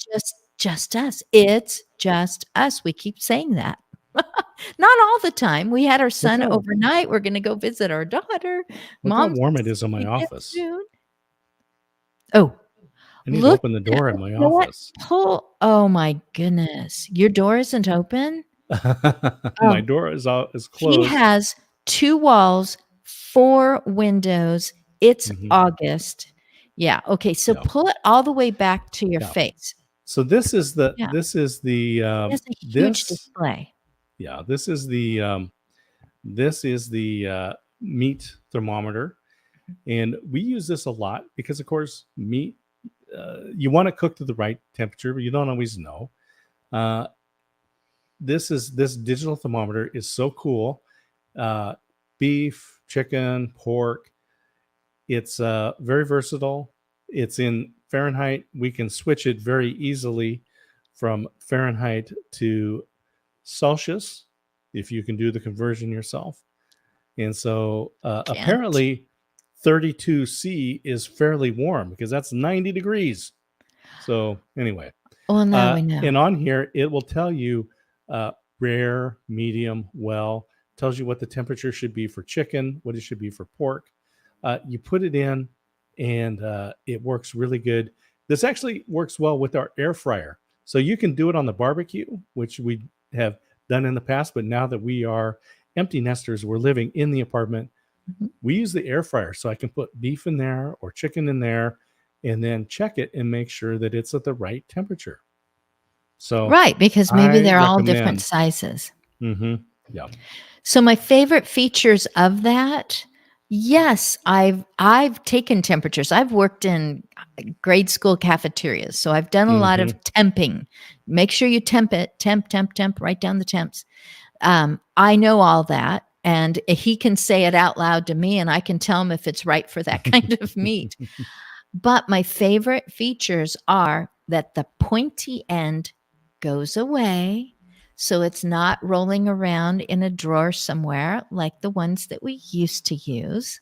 just us. It's just us. We keep saying that. Not all the time. We had our son overnight. We're going to go visit our daughter. Look how warm it is in my office. Soon. Oh, I need to open the door in my office. Oh my goodness. Your door isn't open? My door is closed. He has 2 walls, 4 windows. It's August. Yeah. Okay. So pull it all the way back to your face. So this is the It's a huge display. Yeah, this is the meat thermometer, and we use this a lot because, of course, meat you want to cook to the right temperature, but you don't always know. This digital thermometer is so cool. Beef, chicken, pork. It's very versatile. It's in Fahrenheit. We can switch it very easily from Fahrenheit to Celsius if you can do the conversion yourself. And so apparently 32C is fairly warm because that's 90 degrees. So anyway. Well, now we know. And on here, it will tell you rare, medium, well, tells you what the temperature should be for chicken, what it should be for pork. You put it in and it works really good. This actually works well with our air fryer. So you can do it on the barbecue, which we have done in the past, but now that we are empty nesters, we're living in the apartment, we use the air fryer. So I can put beef in there or chicken in there and then check it and make sure that it's at the right temperature. So right, because maybe they're all different sizes. Yeah. So my favorite features of that, yes, I've taken temperatures. I've worked in grade school cafeterias, so I've done a lot of temping. Make sure you temp it, temp, write down the temps. I know all that, and he can say it out loud to me, and I can tell him if it's right for that kind of meat. But my favorite features are that the pointy end goes away, so it's not rolling around in a drawer somewhere like the ones that we used to use.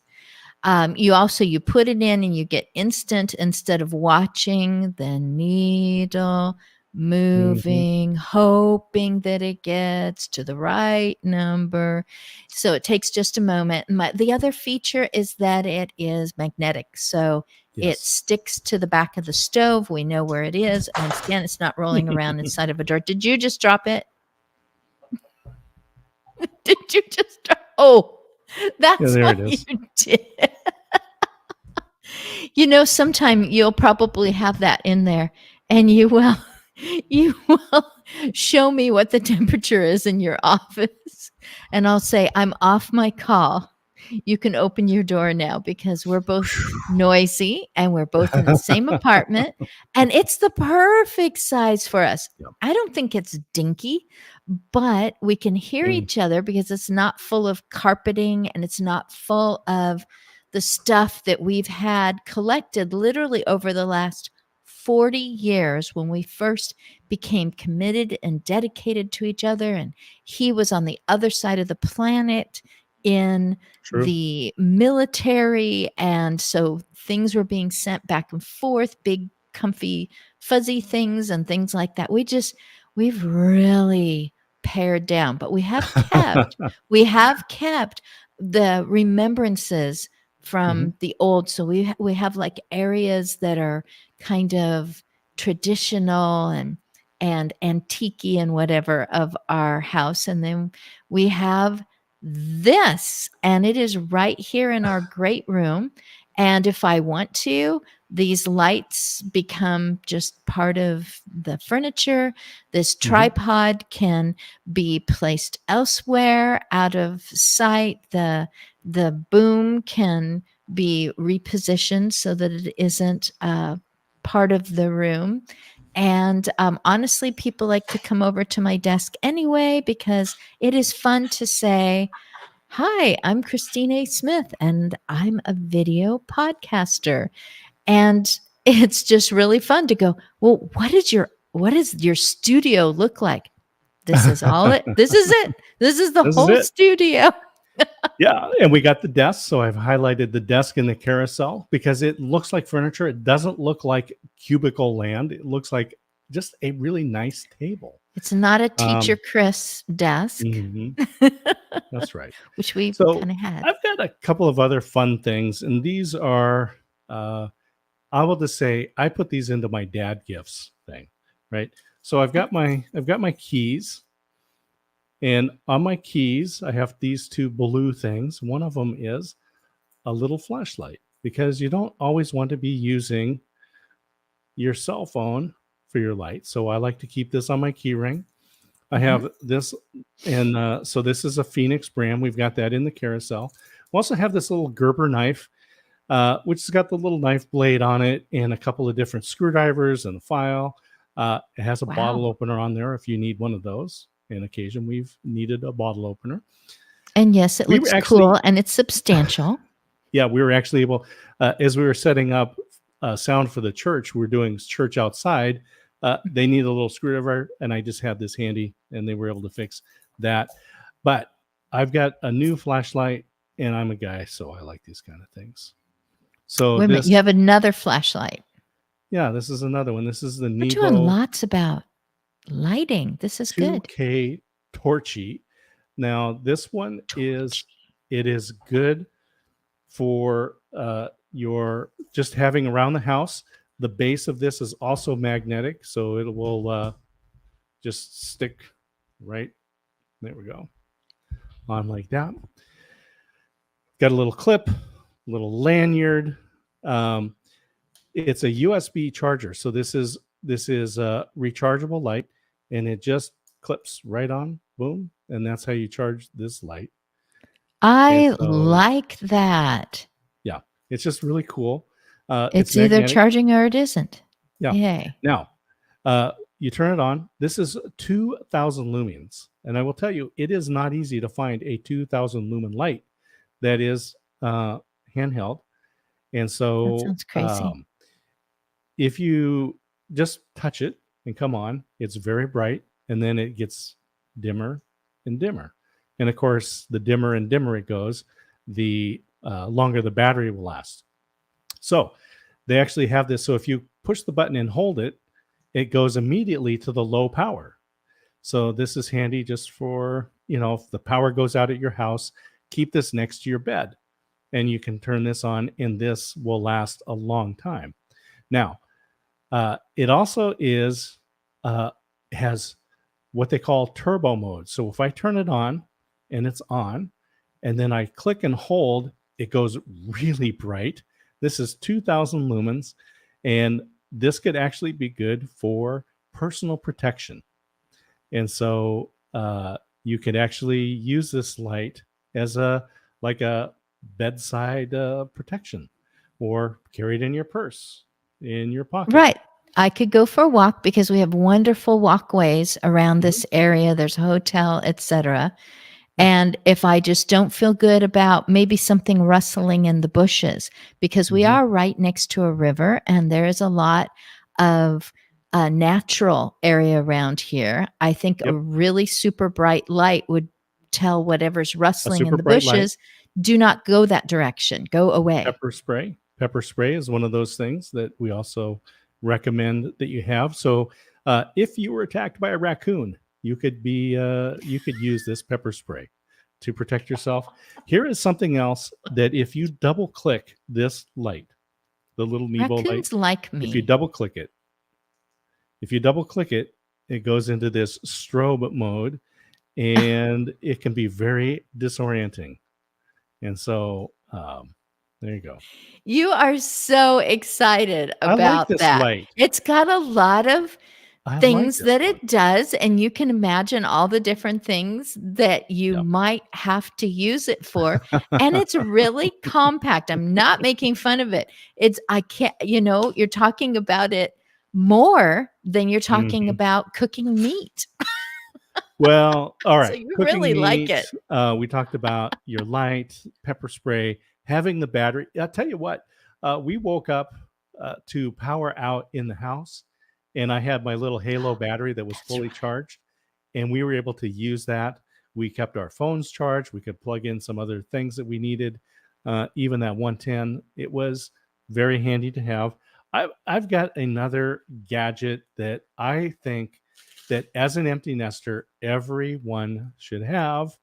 You put it in and you get instant instead of watching the needle moving, hoping that it gets to the right number. So it takes just a moment. The other feature is that it is magnetic. So it sticks to the back of the stove. We know where it is. And again, it's not rolling around inside of a drawer. Did you just drop it? Did you just drop? Oh, that's what you did. Sometime you'll probably have that in there and you will show me what the temperature is in your office. And I'll say, I'm off my call. You can open your door now because we're both noisy and we're both in the same apartment. And it's the perfect size for us. I don't think it's dinky, but we can hear Mm. each other because it's not full of carpeting and it's not full of the stuff that we've had collected literally over the last 40 years when we first became committed and dedicated to each other. And he was on the other side of the planet in True. the military. And so things were being sent back and forth, big, comfy, fuzzy things and things like that. We've really pared down, but we have kept the remembrances from the old. So we have like areas that are kind of traditional and antique and whatever of our house. And then we have this, and it is right here in our great room. And if I want to, these lights become just part of the furniture. This tripod can be placed elsewhere out of sight. The boom can be repositioned so that it isn't part of the room. And honestly, people like to come over to my desk anyway because it is fun to say, "Hi, I'm Christine A. Smith, and I'm a video podcaster." And it's just really fun to go, "Well, what does your studio look like?" This is all it. This is it. This is the This is whole it. studio. Yeah, and we got the desk, so I've highlighted the desk in the carousel because it looks like furniture. It doesn't look like cubicle land. It looks like just a really nice table. It's not a teacher Chris desk, That's right. which we So kind of had. I've got a couple of other fun things, and these are, I will just say, I put these into my dad gifts thing, right? So I've got my keys. And on my keys, I have these two blue things. One of them is a little flashlight because you don't always want to be using your cell phone for your light. So I like to keep this on my key ring. I have this, and so this is a Phoenix brand. We've got that in the carousel. We also have this little Gerber knife, which has got the little knife blade on it and a couple of different screwdrivers and a file. It has a bottle opener on there if you need one of those. On occasion, we've needed a bottle opener. And yes, it looks cool and it's substantial. Yeah, we were actually able, as we were setting up sound for the church, we're doing church outside. They need a little screwdriver, and I just had this handy, and they were able to fix that. But I've got a new flashlight, and I'm a guy, so I like these kind of things. So wait a minute, you have another flashlight. Yeah, this is another one. This is the We're Nevo. doing lots about lighting. This is good. 2K Torchy. Now, this one is good for your just having around the house. The base of this is also magnetic, so it will just stick right. There we go. On like that. Got a little clip, little lanyard. It's a USB charger, so this is a rechargeable light, and it just clips right on, boom, and that's how you charge this light. I like that. Yeah, it's just really cool. It's either magnetic. Charging or it isn't. Yeah. Yay. Now, you turn it on. This is 2,000 lumens, and I will tell you, it is not easy to find a 2,000 lumen light that is handheld, and so that sounds crazy. If you just touch it and come on, it's very bright, and then it gets dimmer and dimmer. And of course, the dimmer and dimmer it goes, the longer the battery will last. So they actually have this. So if you push the button and hold it, it goes immediately to the low power. So this is handy just for, if the power goes out at your house, keep this next to your bed, and you can turn this on, and this will last a long time. Now, it also has what they call turbo mode. So if I turn it on and it's on, and then I click and hold, it goes really bright. This is 2,000 lumens, and this could actually be good for personal protection. And so you could actually use this light as a bedside protection, or carry it in your purse, in your pocket. Right. I could go for a walk because we have wonderful walkways around Mhm. this area. There's a hotel, etc. Yeah. And if I just don't feel good about maybe something rustling in the bushes, because we Mhm. are right next to a river and there is a lot of natural area around here, I think a Yep. really super bright light would tell whatever's A rustling in super the bright light. bushes, do not go that direction, go away. Pepper spray. Pepper spray is one of those things that we also recommend that you have. So, if you were attacked by a raccoon, you could use this pepper spray to protect yourself. Here is something else that if you double click this light, the little Nebo light, Raccoons like if you me. double click it, if you double click it, it goes into this strobe mode, and it can be very disorienting. And so, there you go. You are so excited I like about this that. light. It's got a lot of I like things this that one. it does, and you can imagine all the different things that you Yep. might have to use it for. And it's really compact. I'm not making fun of it. I can't, you're talking about it more than you're talking Mhm. about cooking meat. Well, all So right. you Cooking really like meat. it. We talked about your light, pepper spray, having the battery. I'll tell you what. We woke up to power out in the house, and I had my little Halo battery that was That's fully right. charged, and we were able to use that. We kept our phones charged. We could plug in some other things that we needed. Even that 110, it was very handy to have. I've got another gadget that I think that as an empty nester, everyone should have.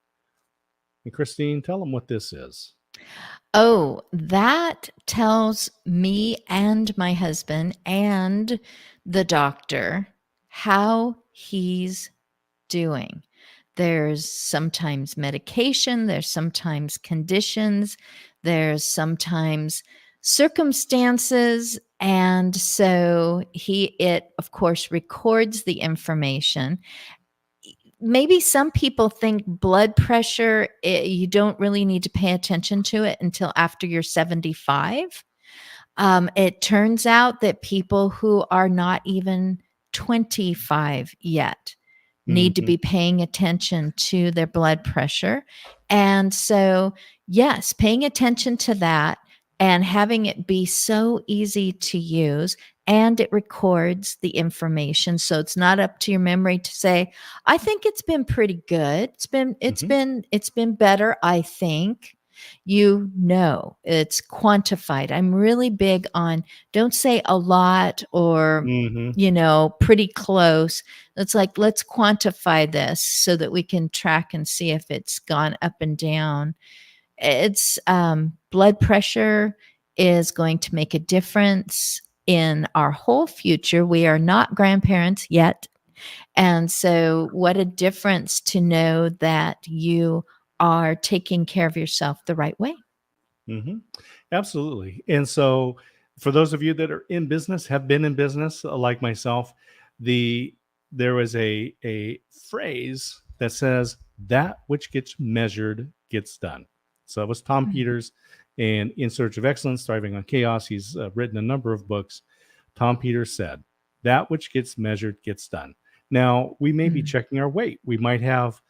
And Christine, tell them what this is. Oh, that tells me and my husband and the doctor how he's doing. There's sometimes medication, there's sometimes conditions, there's sometimes circumstances. And so it of course records the information. Maybe some people think blood pressure, you don't really need to pay attention to it until after you're 75. It turns out that people who are not even 25 yet need to Mhm. be paying attention to their blood pressure. And so, yes, paying attention to that and having it be so easy to use, and it records the information, so it's not up to your memory to say, I think it's been pretty good, Mhm. it's been better, I think. It's quantified. I'm really big on, don't say a lot or Mhm. pretty close. It's like, let's quantify this so that we can track and see if it's gone up and down. It's blood pressure is going to make a difference in our whole future. We are not grandparents yet. And so, what a difference to know that you are taking care of yourself the right way. Mhm. Absolutely. And so, for those of you that are in business, have been in business, like myself, the there was a phrase that says, "That which gets measured gets done." So it was Tom Mhm. Peters, and In Search of Excellence, Thriving on Chaos. He's written a number of books. Tom Peters said, "That which gets measured gets done." Now we may be Mm. checking our weight. We might have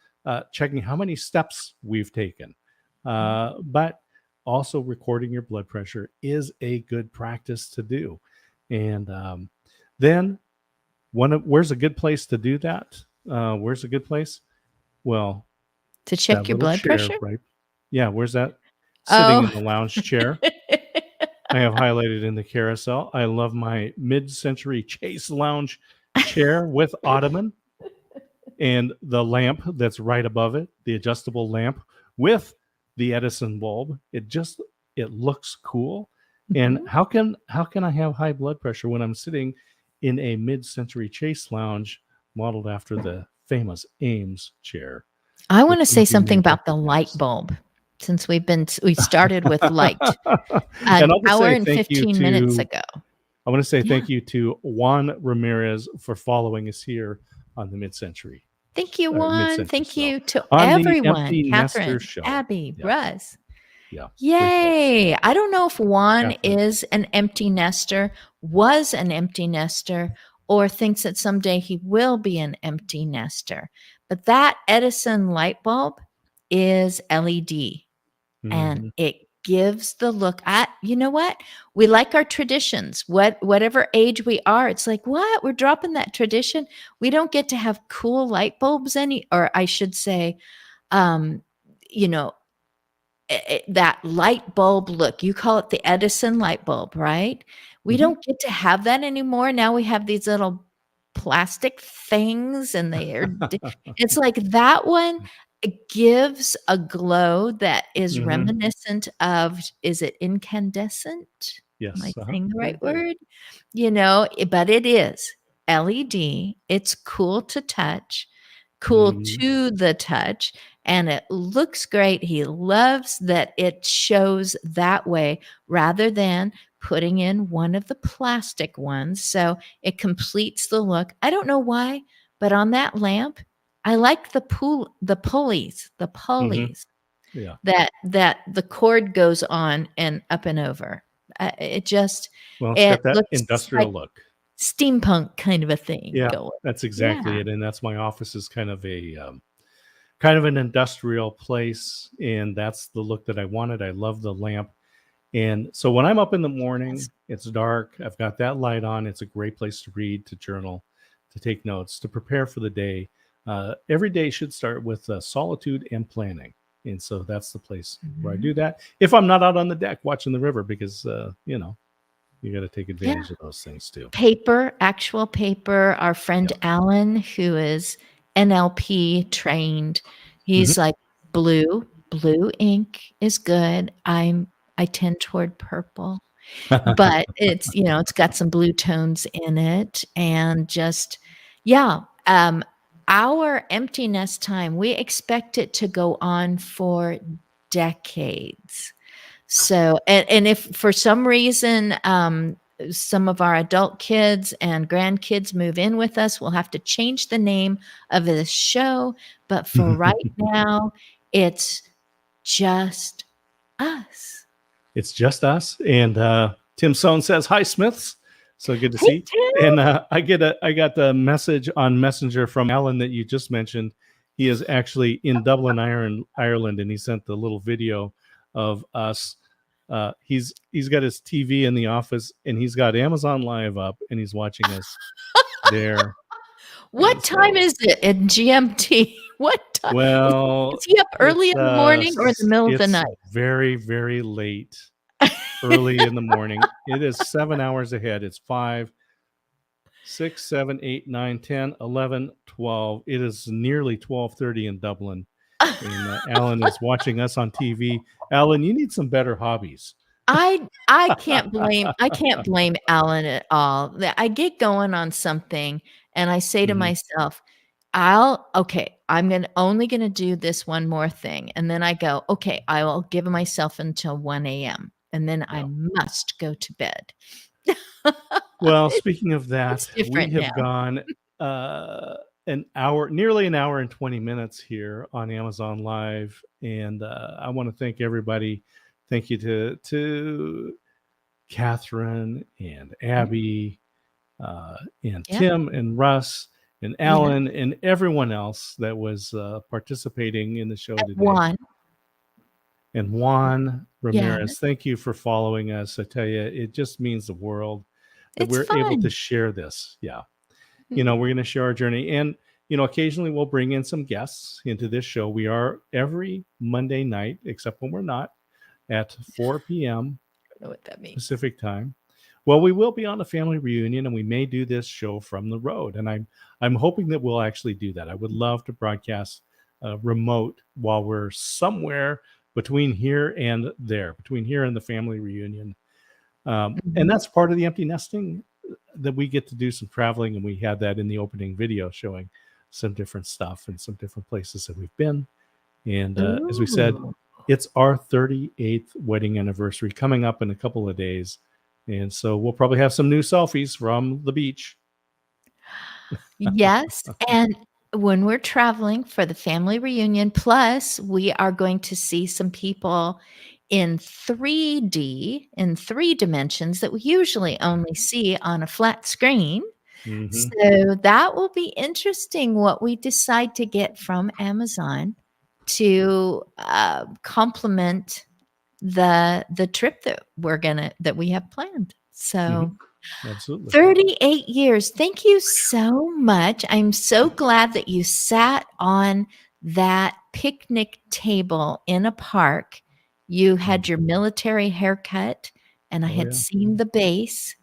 checking how many steps we've taken, but also recording your blood pressure is a good practice to do. And then where's a good place to do that? Where's a good place? Well, To that check your little blood chair, pressure? right? Yeah, where's that? Sitting in Oh. the lounge chair. I have highlighted in the carousel. I love my mid-century Chase lounge chair with ottoman and the lamp that's right above it, the adjustable lamp with the Edison bulb. It looks cool. And Mhm. how can I have high blood pressure when I'm sitting in a mid-century Chase lounge modeled after the famous Ames chair I with want to say easy something about the magnetic light lamps? bulb since we started with light And an I'll just hour say and 15 minutes ago. I want to say Yeah. thank you to Juan Ramirez for following us here on the mid-century Thank you, or Juan. mid-century Thank show you to on the everyone. Empty Nester Catherine, show. Abby, Yeah, Russ. yeah, great folks. Yay. I don't know if Juan Catherine. is an empty nester. was an empty nester or thinks that someday he will be an empty nester. But that Edison light bulb is LED and Mhm. it gives the look at, you know what? We like our traditions. Whatever age we are, it's like, what? We're dropping that tradition. We don't get to have cool light bulbs or I should say, um, you know, that light bulb look. You call it the Edison light bulb, right? We Mhm. don't get to have that anymore. Now we have these little plastic things and it's like that one, it gives a glow that is Mhm. reminiscent of, is it incandescent? Am I Yes. saying the Very right good. word? But it is LED. It's cool to touch, cool Mhm. to the touch, and it looks great. He loves that it shows that way rather than putting in one of the plastic ones. So it completes the look. I don't know why, but on that lamp, I like the Mhm. pulleys Yeah. that the cord goes on and up and over. It just Well, it's it got that looks like industrial look. steampunk kind of a thing Yeah, going. that's exactly Yeah. it, and that's my office is kind of an industrial place, and that's the look that I wanted. I love the lamp, and so when I'm up in the Yes. morning, it's dark, I've got that light on, it's a great place to read, to journal, to take notes, to prepare for the day. Every day should start with, solitude and planning, and so that's the place where I Mhm. do that. If I'm not out on the deck watching the river because, you gotta take Yeah. advantage of those things too. Paper, actual paper. Our friend Yeah. Alan, who is NLP trained, Mhm. he's like, blue ink is good. I tend toward purple, but it's got some blue tones in it and just yeah, our empty nest time, we expect it to go on for decades. So, and if for some reason, some of our adult kids and grandkids move in with us, we'll have to change the name of the show. But for right now, it's just us. It's just us. And Tim Sohn says, "Hi, Smiths." So good to Hey, see. Tim. And I got the message on Messenger from Alan that you just mentioned. He is actually in Dublin, Ireland, and he sent the little video of us. He's got his TV in the office, and he's got Amazon Live up, and he's watching us there. And What time so, is it in GMT? What time is well, he up early in the morning or in the middle of the it's night? very, very late, early in the morning. It is 7 hours ahead. It's 5, 6, 7, 8, 9, 10, 11, 12. It is nearly 12:30 in Dublin, and Alan is watching us on TV. Alan, you need some better hobbies. I can't blame Alan at all. I get going on something and I say to Mhm. myself, only gonna do this one more thing. And then I go, okay, I will give myself until 1 AM and then I Yeah. must go to bed. Well, It speaking of it's that, we different have now. gone an hour, nearly an hour and 20 minutes here on Amazon Live, and I want to thank everybody. Thank you to Catherine and Mhm. Abby, and Yep. Tim and Russ and Yeah. Alan and everyone else that was participating in the show today. One. And Juan Yeah. Ramirez, thank you for following us. I tell you, it just means the world that It's we're able to fun. share this. Yeah. Mhm. We're going to share our journey. And, occasionally we'll bring in some guests into this show. We are every Monday night, except when we're not, at 4 p.m. I don't know what that means. Pacific time. Well, we will be on a family reunion, and we may do this show from the road. And I'm hoping that we'll actually do that. I would love to broadcast remote while we're somewhere between here and there, between here and the family reunion. And Mhm. that's part of the empty nesting that we get to do some traveling, and we had that in the opening video showing some different stuff and some different places that we've been. And as we said, Ooh. it's our 38th wedding anniversary coming up in a couple of days. And so we'll probably have some new selfies from the beach. Yes, and when we're traveling for the family reunion, plus we are going to see some people in 3D, in 3 dimensions that we usually only see on a flat screen. Mhm. So that will be interesting what we decide to get from Amazon to complement the trip that we have planned. So Mhm. Absolutely. 38 years. Thank you so much. I'm so glad that you sat on that picnic table in a park. You Mm. had your military haircut, and I Oh, had yeah. seen the base,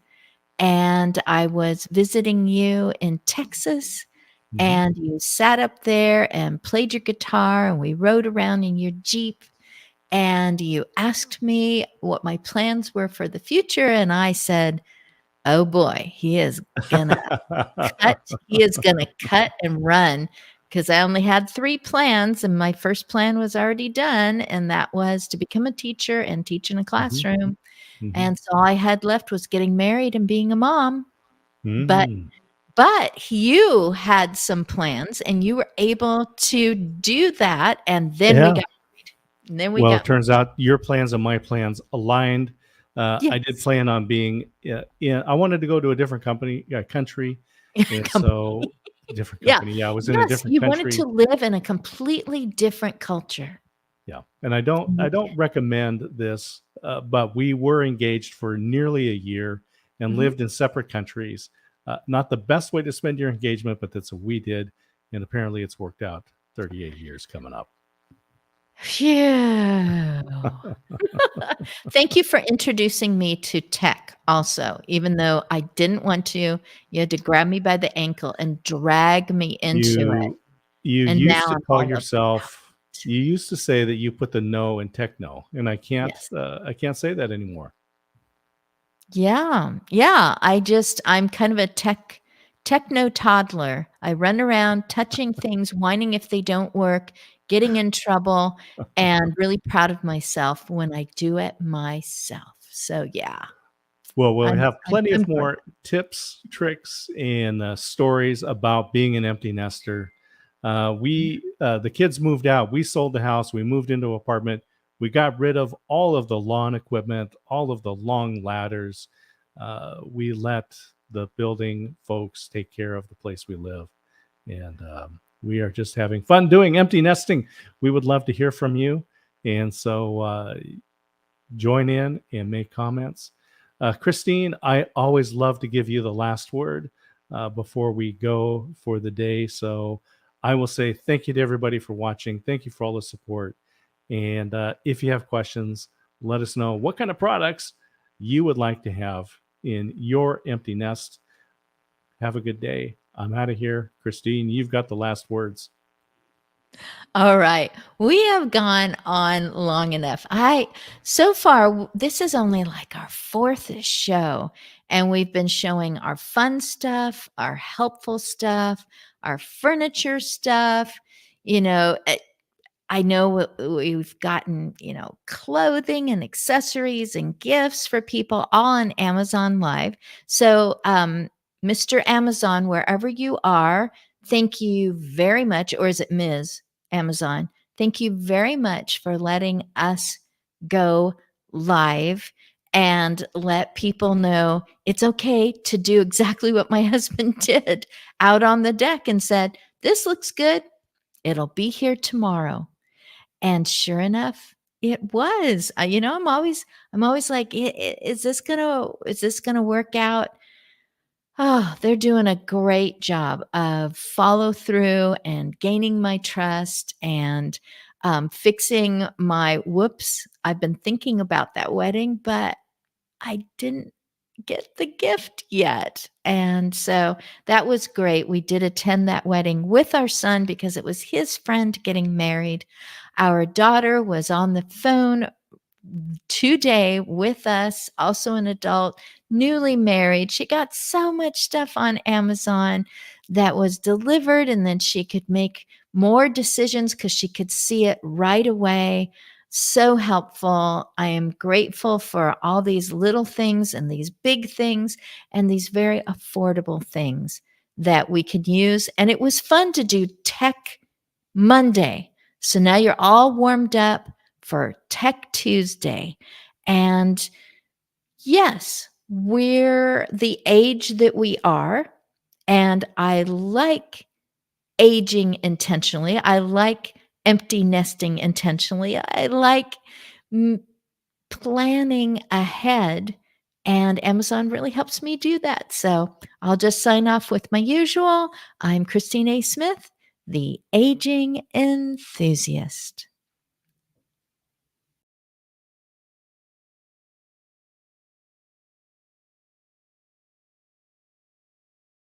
and I was visiting you in Texas, Mhm. and you sat up there and played your guitar, and we rode around in your Jeep, and you asked me what my plans were for the future, and I said, "Oh boy, gonna he is gonna cut and run," because I only had 3 plans, and my first plan was already done, and that was to become a teacher and teach in a Mhm. classroom, Mhm. and so all I had left was getting married and being a mom, but Mhm. you had some plans, and you were able to do that, and Yeah. Well, it got turns out your plans and my plans aligned. I did yes, plan on being I wanted to go to a different country, and company. so different Yeah. company. Yeah, I was in a Yes, different you wanted to country. live in a completely different culture. Yeah, and I don't recommend this, but we were engaged for nearly a year and Mhm. lived in separate countries. Not the best way to spend your engagement, but that's what we did, and apparently it's worked out. 38 years coming up. Phew. Thank you for introducing me to tech also. Even though I didn't want to, you had to grab me by the ankle and drag me into it, You you and now used to I'm call all about yourself it. you used to say that you put the no in techno, and Yes. I can't say that anymore. Yeah. Yeah, I'm kind of a techno toddler. I run around touching things, whining if they don't work, getting in trouble, and really proud of myself when I do it myself. So, yeah, Well, we'll I'm have I'm plenty I'm of grateful. more tips, tricks, and stories about being an empty nester. The kids moved out. We sold the house. We moved into an apartment. We got rid of all of the lawn equipment, all of the long ladders. We let the building folks take care of the place we live, and we are just having fun doing empty nesting. We would love to hear from you, and so join in and make comments. Christine, I always love to give you the last word before we go for the day. So I will say thank you to everybody for watching. Thank you for all the support. And if you have questions, let us know what kind of products you would like to have in your empty nest. Have a good day. I'm out of here. Christine, you've got the last words. All right. We have gone on long enough. So far, this is only like our 4th show, and we've been showing our fun stuff, our helpful stuff, our furniture stuff. You know, I know we've gotten, clothing and accessories and gifts for people all on Amazon Live. So, Mr. Amazon, wherever you are, thank you very much. Or is it Ms. Amazon? Thank you very much for letting us go live and let people know it's okay to do exactly what my husband did out on the deck and said, "This looks good. It'll be here tomorrow." And sure enough, it was. I'm always like, is this gonna work out?" Oh, they're doing a great job of follow through and gaining my trust and fixing my whoops. I've been thinking about that wedding, but I didn't get the gift yet. And so that was great. We did attend that wedding with our son because it was his friend getting married. Our daughter was on the phone today with us, also an adult, newly married. She got so much stuff on Amazon that was delivered, and then she could make more decisions because she could see it right away. So helpful. I am grateful for all these little things and these big things and these very affordable things that we could use. And it was fun to do Tech Monday. So now you're all warmed up for Tech Tuesday. And yes, we're the age that we are, and I like aging intentionally. I like empty nesting intentionally. I like planning ahead, and Amazon really helps me do that. So I'll just sign off with my usual. I'm Christine A. Smith, the aging enthusiast.